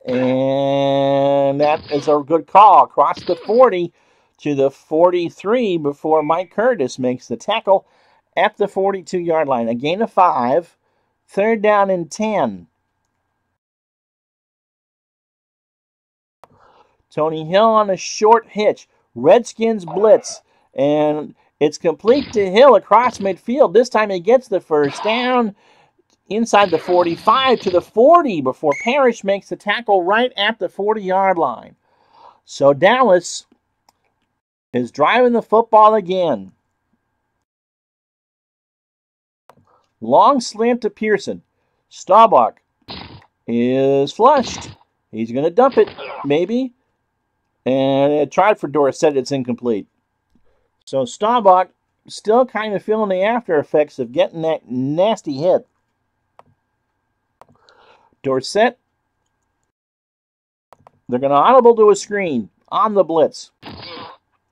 A: And that is a good call. Across the 40 to the 43 before Mike Curtis makes the tackle at the 42-yard line. A gain of 5. 3rd down and 10. Tony Hill on a short hitch. Redskins blitz. And it's complete to Hill across midfield. This time he gets the first down. Inside the 45 to the 40 before Parrish makes the tackle right at the 40-yard line. So Dallas is driving the football again. Long slant to Pearson. Staubach is flushed. He's going to dump it, maybe. And it tried for Dorsett. It's incomplete. So Staubach still kind of feeling the after effects of getting that nasty hit. Dorsett, they're going to audible to a screen on the blitz.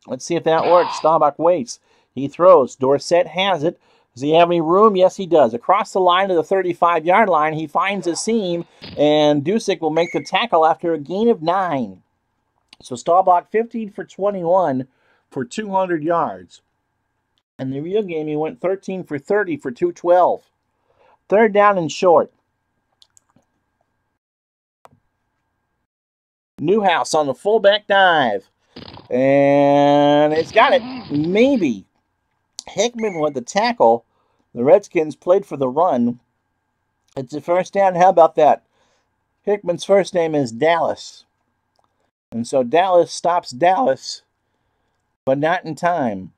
A: Let's see if that works. Staubach waits. He throws. Dorsett has it. Does he have any room? Yes, he does. Across the line to the 35-yard line, he finds a seam, and Dusick will make the tackle after a gain of 9. So Staubach 15 for 21 for 200 yards. In the real game, he went 13 for 30 for 212. 3rd down and short. Newhouse on the fullback dive. And it's got it. Maybe. Hickman with the tackle. The Redskins played for the run. It's a first down. How about that? Hickman's first name is Dallas. And so Dallas stops Dallas, but not in time.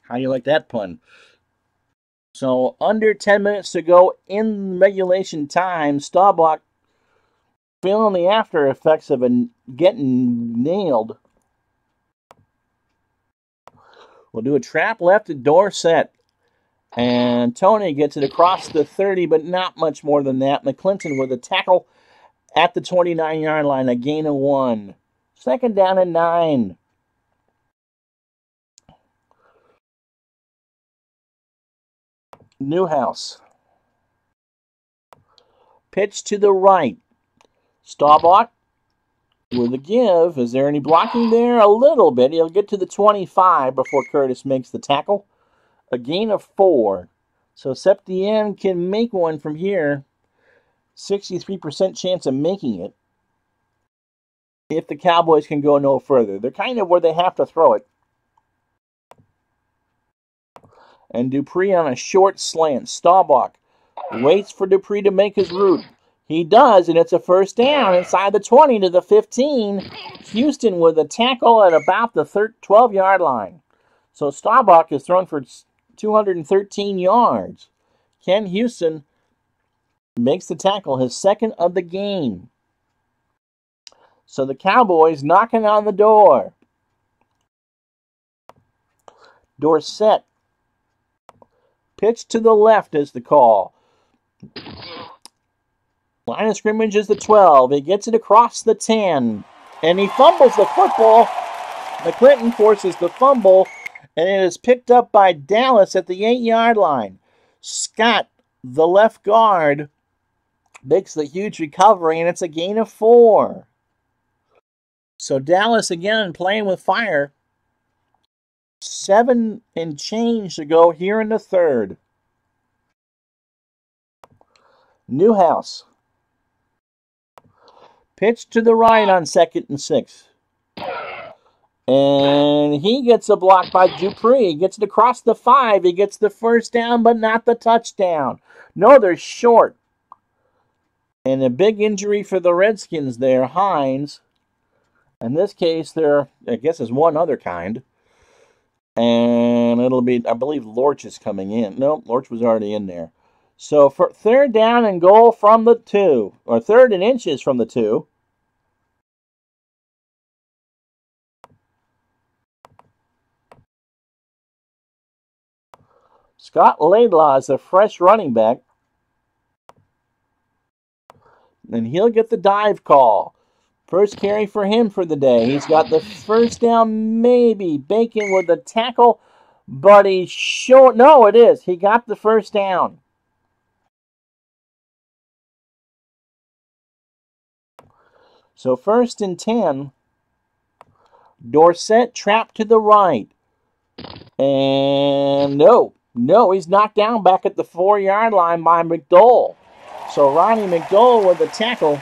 A: How do you like that pun? So under 10 minutes to go in regulation time. Staubach feeling the after effects of getting nailed. We'll do a trap left at Dorsett. And Tony gets it across the 30, but not much more than that. McClinton with a tackle at the 29-yard line, a gain of 1. Second down and 9. Newhouse. Pitch to the right. Staubach with a give. Is there any blocking there? A little bit. He'll get to the 25 before Curtis makes the tackle. A gain of 4. So Septien can make one from here. 63% chance of making it. If the Cowboys can go no further. They're kind of where they have to throw it. And Dupree on a short slant. Staubach waits for Dupree to make his route. He does, and it's a first down inside the 20 to the 15. Houston with a tackle at about the 12-yard line. So Staubach is thrown for 213 yards. Ken Houston makes the tackle, his second of the game. So the Cowboys knocking on the door. Dorsett. Pitch to the left is the call. Line of scrimmage is the 12. He gets it across the 10. And he fumbles the football. McClinton forces the fumble. And it is picked up by Dallas at the 8-yard line. Scott, the left guard, makes the huge recovery. And it's a gain of 4. So Dallas again playing with fire. 7 and change to go here in the third. Newhouse. Pitch to the right on 2nd and 6. And he gets a block by Dupree. He gets it across the 5. He gets the first down, but not the touchdown. No, they're short. And a big injury for the Redskins there, Hines. In this case, there, I guess, is one other kind. And it'll be, I believe, Lorch is coming in. No, Lorch was already in there. So for third down and goal from the 2, or 3rd and inches from the 2. Scott Laidlaw is a fresh running back. And he'll get the dive call. First carry for him for the day. He's got the first down, maybe. Bacon with the tackle, but he's short. No, it is. He got the first down. So 1st and 10. Dorsett trapped to the right. And no, he's knocked down back at the 4-yard line by McDowell. So Ronnie McDowell with the tackle.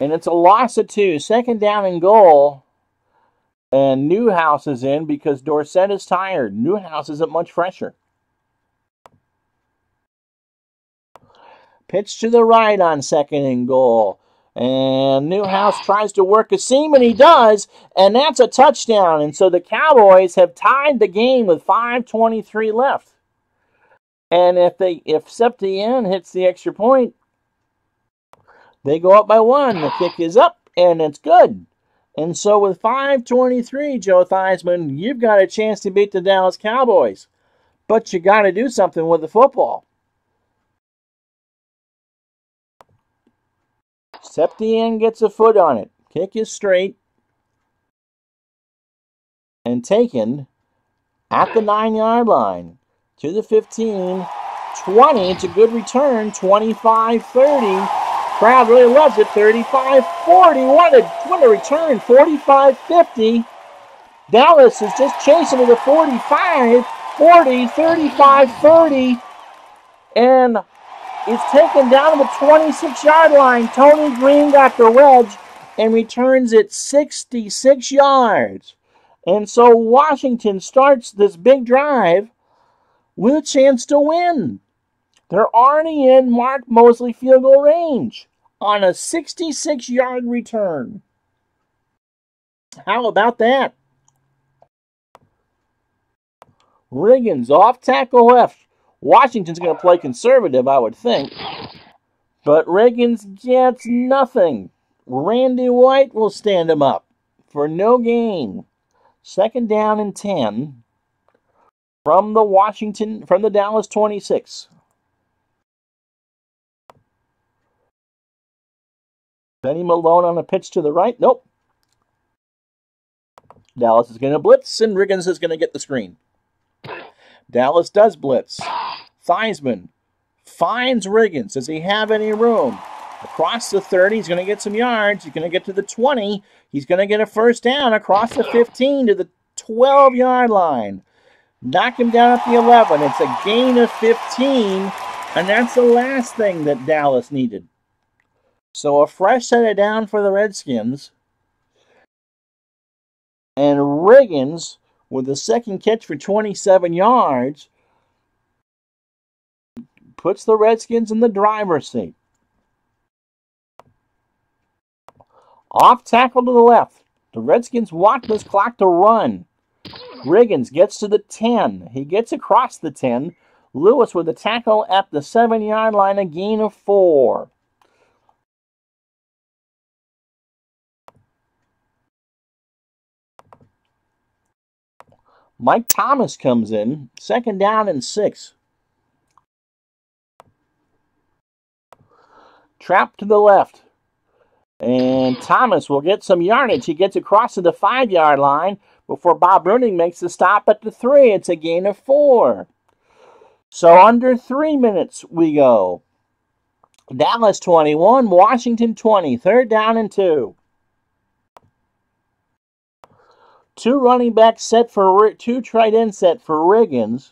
A: And it's a loss of 2. 2nd down and goal. And Newhouse is in because Dorsett is tired. Newhouse isn't much fresher. Pitch to the right on 2nd and goal. And Newhouse tries to work a seam, and he does. And that's a touchdown. And so the Cowboys have tied the game with 5:23 left. And if Septien hits the extra point, they go up by 1. The kick is up, and it's good. And so with 5:23, Joe Theismann, you've got a chance to beat the Dallas Cowboys. But you got to do something with the football. Septien gets a foot on it. Kick is straight. And taken at the 9-yard line. To the 15. 20. It's a good return. 25-30. Crowd really loves it. 35-40. What a return. 45-50. Dallas is just chasing to the 45. 40. 35-30. And it's taken down to the 26-yard line. Tony Green got the wedge and returns it 66 yards. And so Washington starts this big drive with a chance to win. They're already in Mark Mosley field goal range on a 66-yard return. How about that? Riggins off tackle left. Washington's going to play conservative, I would think. But Riggins gets nothing. Randy White will stand him up for no gain. 2nd down and 10 from the Dallas 26. Benny Malone on a pitch to the right. Nope. Dallas is going to blitz, and Riggins is going to get the screen. Dallas does blitz. Theismann finds Riggins. Does he have any room? Across the 30, he's going to get some yards. He's going to get to the 20. He's going to get a first down across the 15 to the 12-yard line. Knock him down at the 11. It's a gain of 15, and that's the last thing that Dallas needed. So a fresh set of down for the Redskins. And Riggins, with the second catch for 27 yards, puts the Redskins in the driver's seat. Off tackle to the left. The Redskins want this clock to run. Riggins gets to the 10. He gets across the 10. Lewis with the tackle at the 7-yard line, a gain of 4. Mike Thomas comes in. 2nd down and 6. Trap to the left. And Thomas will get some yardage. He gets across to the 5-yard line before Bob Bruning makes the stop at the 3. It's a gain of 4. So under 3 minutes we go. Dallas 21, Washington 20. 3rd down and 2. 2 running back set for 2 tight end set for Riggins,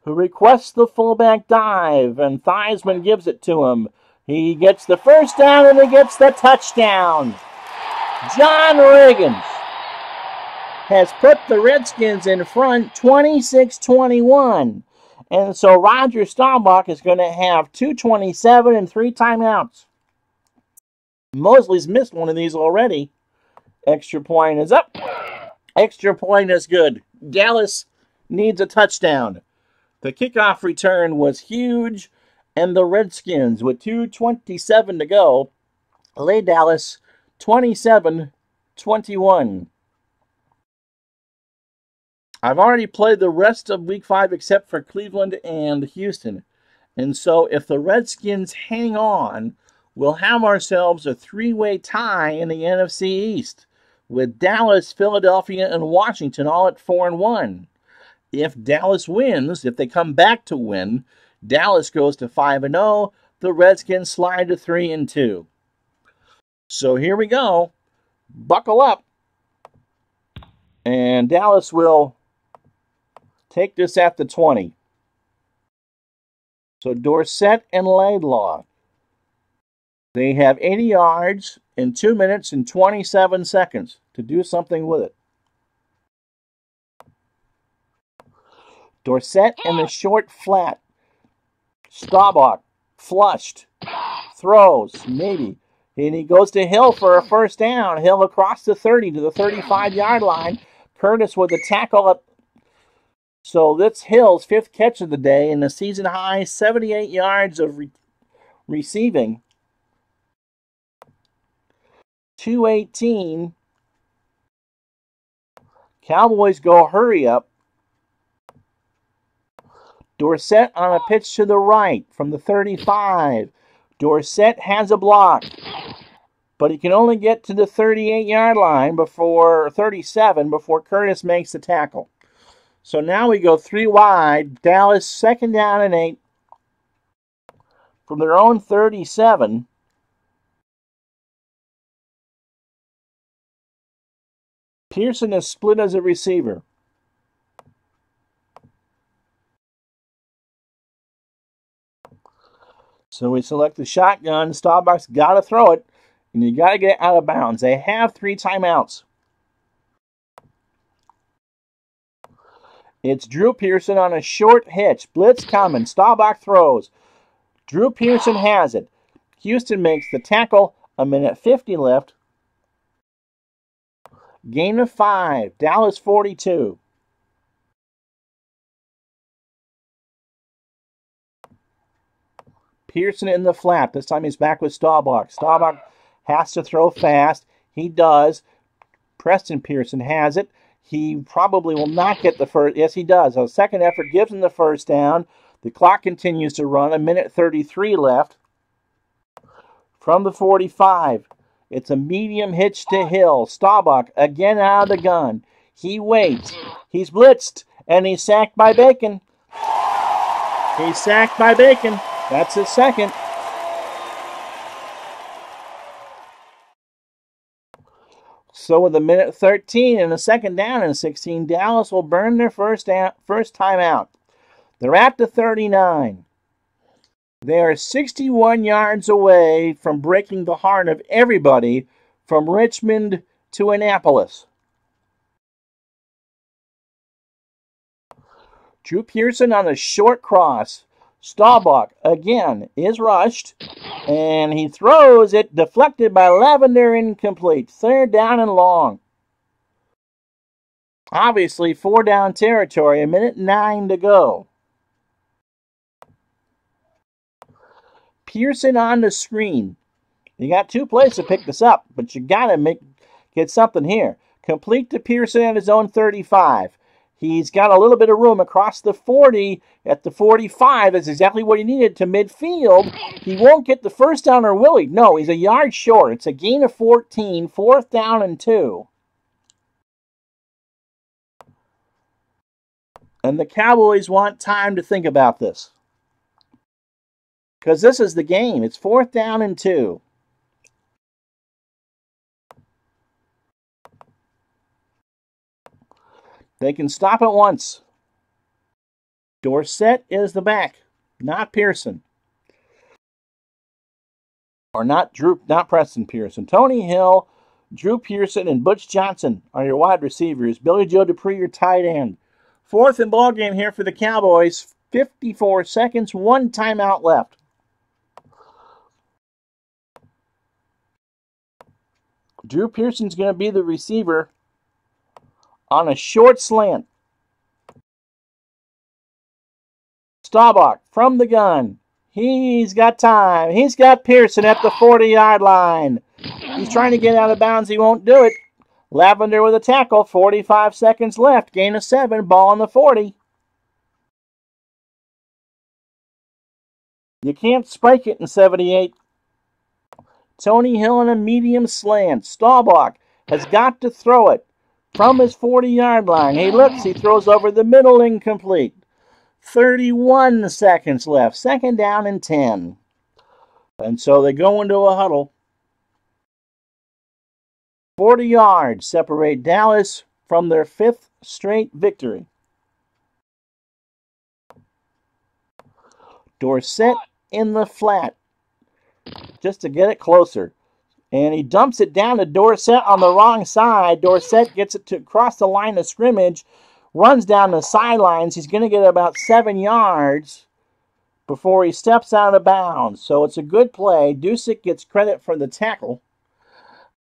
A: who requests the fullback dive, and Theismann gives it to him. He gets the first down and he gets the touchdown. John Riggins has put the Redskins in front 26-21. And so Roger Staubach is going to have 2:27 and 3 timeouts. Mosley's missed one of these already. Extra point is up. Extra point is good. Dallas needs a touchdown. The kickoff return was huge, and the Redskins, with 2:27 to go, lay Dallas 27-21. I've already played the rest of Week 5 except for Cleveland and Houston. And so if the Redskins hang on, we'll have ourselves a 3-way tie in the NFC East, with Dallas, Philadelphia, and Washington all at 4-1. If Dallas wins, if they come back to win, Dallas goes to 5-0. The Redskins slide to 3-2. So here we go. Buckle up. And Dallas will take this at the 20. So Dorsett and Laidlaw, they have 80 yards in 2 minutes and 27 seconds to do something with it. Dorsett in the short flat. Staubach flushed. Throws, maybe. And he goes to Hill for a first down. Hill across the 30 to the 35-yard line. Curtis with a tackle up. So that's Hill's 5th catch of the day and the season high 78 yards of receiving. 2:18. Cowboys go hurry up. Dorsett on a pitch to the right from the 35. Dorsett has a block, but he can only get to the 38-yard line before 37 before Curtis makes the tackle. So now we go 3 wide. Dallas 2nd down and 8 from their own 37. Pearson is split as a receiver. So we select the shotgun. Staubach's got to throw it, and you got to get it out of bounds. They have 3 timeouts. It's Drew Pearson on a short hitch. Blitz coming. Staubach throws. Drew Pearson has it. Houston makes the tackle. 1:50 left. Gain of 5. Dallas 42. Pearson in the flat. This time he's back with Staubach. Staubach has to throw fast. He does. Preston Pearson has it. He probably will not get the first. Yes, he does. A second effort gives him the first down. The clock continues to run. 1:33 left. From the 45, it's a medium hitch to Hill. Staubach again out of the gun. He waits. He's blitzed, and he's sacked by Bacon. He's sacked by Bacon. That's his second. So with 1:13 and a second down and 16, Dallas will burn their first time out. They're at the 39. They are 61 yards away from breaking the heart of everybody from Richmond to Annapolis. Drew Pearson on a short cross. Staubach, again, is rushed, and he throws it, deflected by Lavender, incomplete. Third down and long. Obviously, 4-down territory, 1:09 to go. Pearson on the screen. You got 2 plays to pick this up, but you got to get something here. Complete to Pearson at his own 35. He's got a little bit of room across the 40 at the 45. That's exactly what he needed to midfield. He won't get the first down, or will he? No, he's a yard short. It's a gain of 14, 4th down and 2. And the Cowboys want time to think about this, because this is the game. It's 4th down and 2. They can stop it once. Dorsett is the back, not Pearson. Or not Preston Pearson. Tony Hill, Drew Pearson, and Butch Johnson are your wide receivers. Billy Joe Dupree, your tight end. 4th and ball game here for the Cowboys. 54 seconds, 1 timeout left. Drew Pearson's going to be the receiver on a short slant. Staubach from the gun. He's got time. He's got Pearson at the 40-yard line. He's trying to get out of bounds. He won't do it. Lavender with a tackle. 45 seconds left. Gain of 7. Ball on the 40. You can't spike it in 78. Tony Hill in a medium slant. Staubach has got to throw it from his 40-yard line. He looks. He throws over the middle, incomplete. 31 seconds left. 2nd down and 10. And so they go into a huddle. 40 yards separate Dallas from their 5th straight victory. Dorsett in the flat just to get it closer. And he dumps it down to Dorsett on the wrong side. Dorsett gets it to cross the line of scrimmage, runs down the sidelines. He's going to get about 7 yards before he steps out of bounds. So it's a good play. Dusick gets credit for the tackle.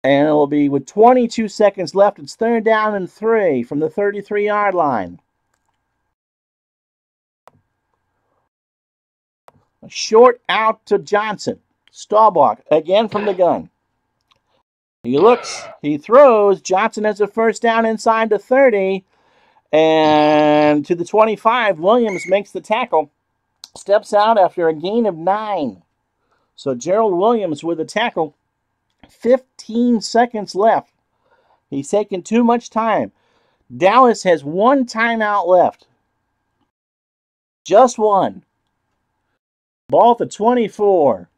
A: And it will be with 22 seconds left. It's 3rd down and 3 from the 33-yard line. A short out to Johnson. Staubach again from the gun. He looks, he throws. Johnson has a first down inside the 30. And to the 25, Williams makes the tackle. Steps out after a gain of 9. So Gerald Williams with a tackle. 15 seconds left. He's taken too much time. Dallas has 1 timeout left. Just 1. Ball to 24.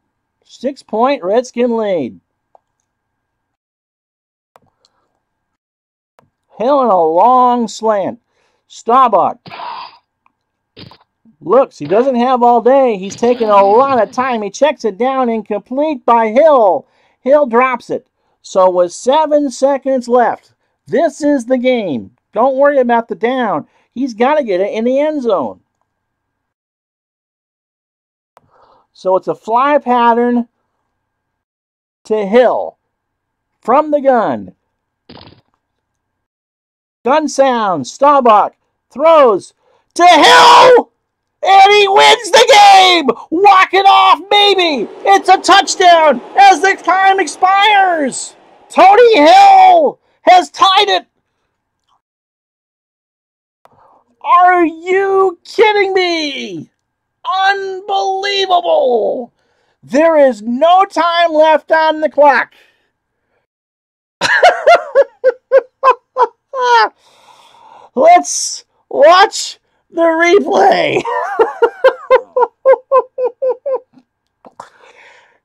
A: 6-point Redskin lead. Hill in a long slant. Staubach looks. He doesn't have all day. He's taking a lot of time. He checks it down, incomplete by Hill. Hill drops it. So with 7 seconds left, this is the game. Don't worry about the down. He's got to get it in the end zone. So it's a fly pattern to Hill from the gun. Gun sounds. Staubach throws to Hill. And he wins the game! Walk it off, maybe! It's a touchdown as the time expires! Tony Hill has tied it! Are you kidding me? Unbelievable! There is no time left on the clock. Let's watch the replay.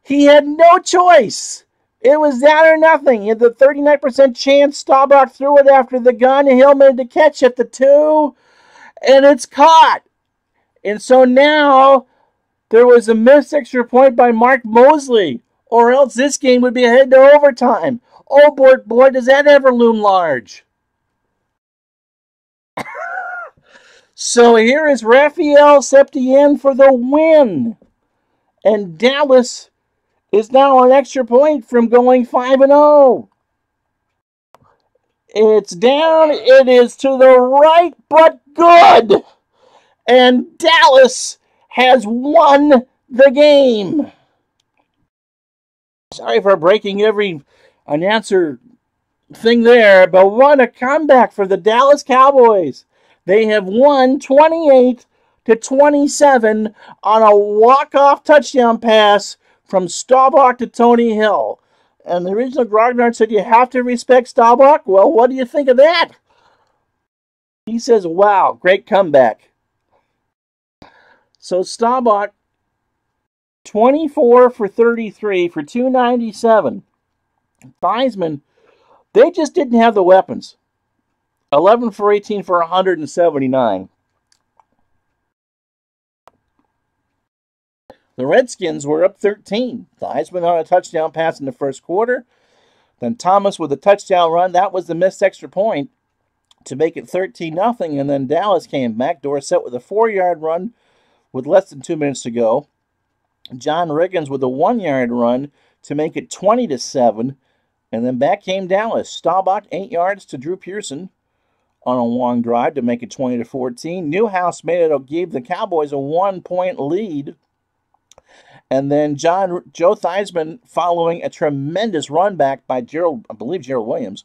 A: He had no choice. It was that or nothing. He had the 39% chance. Staubach threw it after the gun. Hill made the catch at the 2, and it's caught. And so now there was a missed extra point by Mark Mosley, or else this game would be headed to overtime. Oh, boy, does that ever loom large. So here is Raphael Septien for the win. And Dallas is now an extra point from going 5-0. It's down. It is to the right, but good. And Dallas has won the game. Sorry for breaking every announcer thing there, but what a comeback for the Dallas Cowboys. They have won 28-27 on a walk-off touchdown pass from Staubach to Tony Hill. And the original Grognard said, you have to respect Staubach. Well, what do you think of that? He says, wow, great comeback. So Staubach, 24 for 33 for 297. Theismann, they just didn't have the weapons. 11 for 18 for 179. The Redskins were up 13. Theismann on a touchdown pass in the first quarter. Then Thomas with a touchdown run. That was the missed extra point to make it 13-0. And then Dallas came back. Dorsett with a 4-yard run with less than 2 minutes to go. John Riggins with a 1-yard run to make it 20-7. And then back came Dallas. Staubach, 8 yards to Drew Pearson on a long drive to make it 20-14. Newhouse gave the Cowboys a 1-point lead. And then Joe Theismann, following a tremendous run back by Gerald Williams,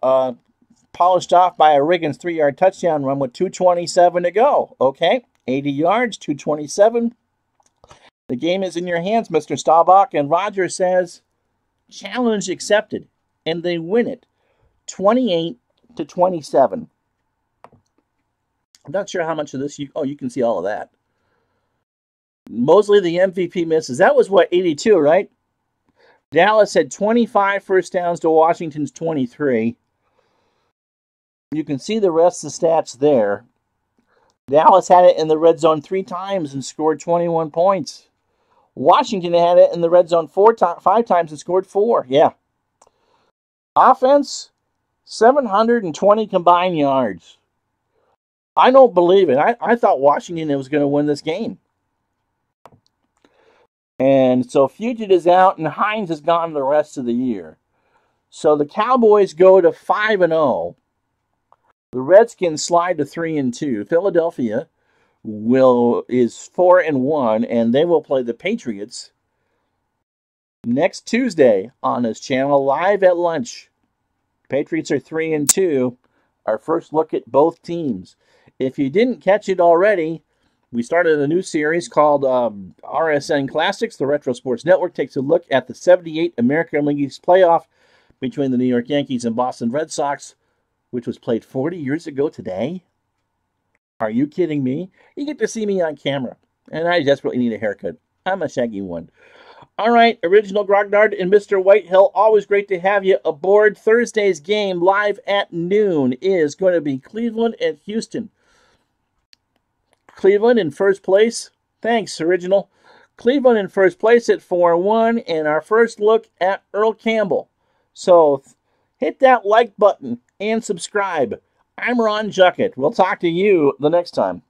A: polished off by a Riggins 3-yard touchdown run with 2:27 to go. Okay, 80 yards, 2:27. The game is in your hands, Mr. Staubach. And Roger says, challenge accepted. And they win it, 28-27. I'm not sure how much of this you can see all of that. Mosley, the MVP, misses. That was, 82, right? Dallas had 25 first downs to Washington's 23. You can see the rest of the stats there. Dallas had it in the red zone 3 times and scored 21 points. Washington had it in the red zone 5 times and scored 4. Yeah. Offense, 720 combined yards. I don't believe it. I thought Washington was going to win this game. And so Fugit is out, and Hines is gone the rest of the year. So the Cowboys go to 5-0. The Redskins slide to 3-2. Philadelphia is 4-1, and they will play the Patriots next Tuesday on this channel, live at lunch. Patriots are 3-2. Our first look at both teams. If you didn't catch it already, we started a new series called RSN Classics. The Retro Sports Network takes a look at the 78 American League East playoff between the New York Yankees and Boston Red Sox, which was played 40 years ago today. Are you kidding me? You get to see me on camera, and I desperately need a haircut. I'm a shaggy one. All right, Original Grognard and Mr. Whitehill, always great to have you aboard. Thursday's game, live at noon, is going to be Cleveland and Houston. Cleveland in first place. Thanks, Original. Cleveland in first place at 4-1, and our first look at Earl Campbell. So hit that like button and subscribe. I'm Ron Juckett. We'll talk to you the next time.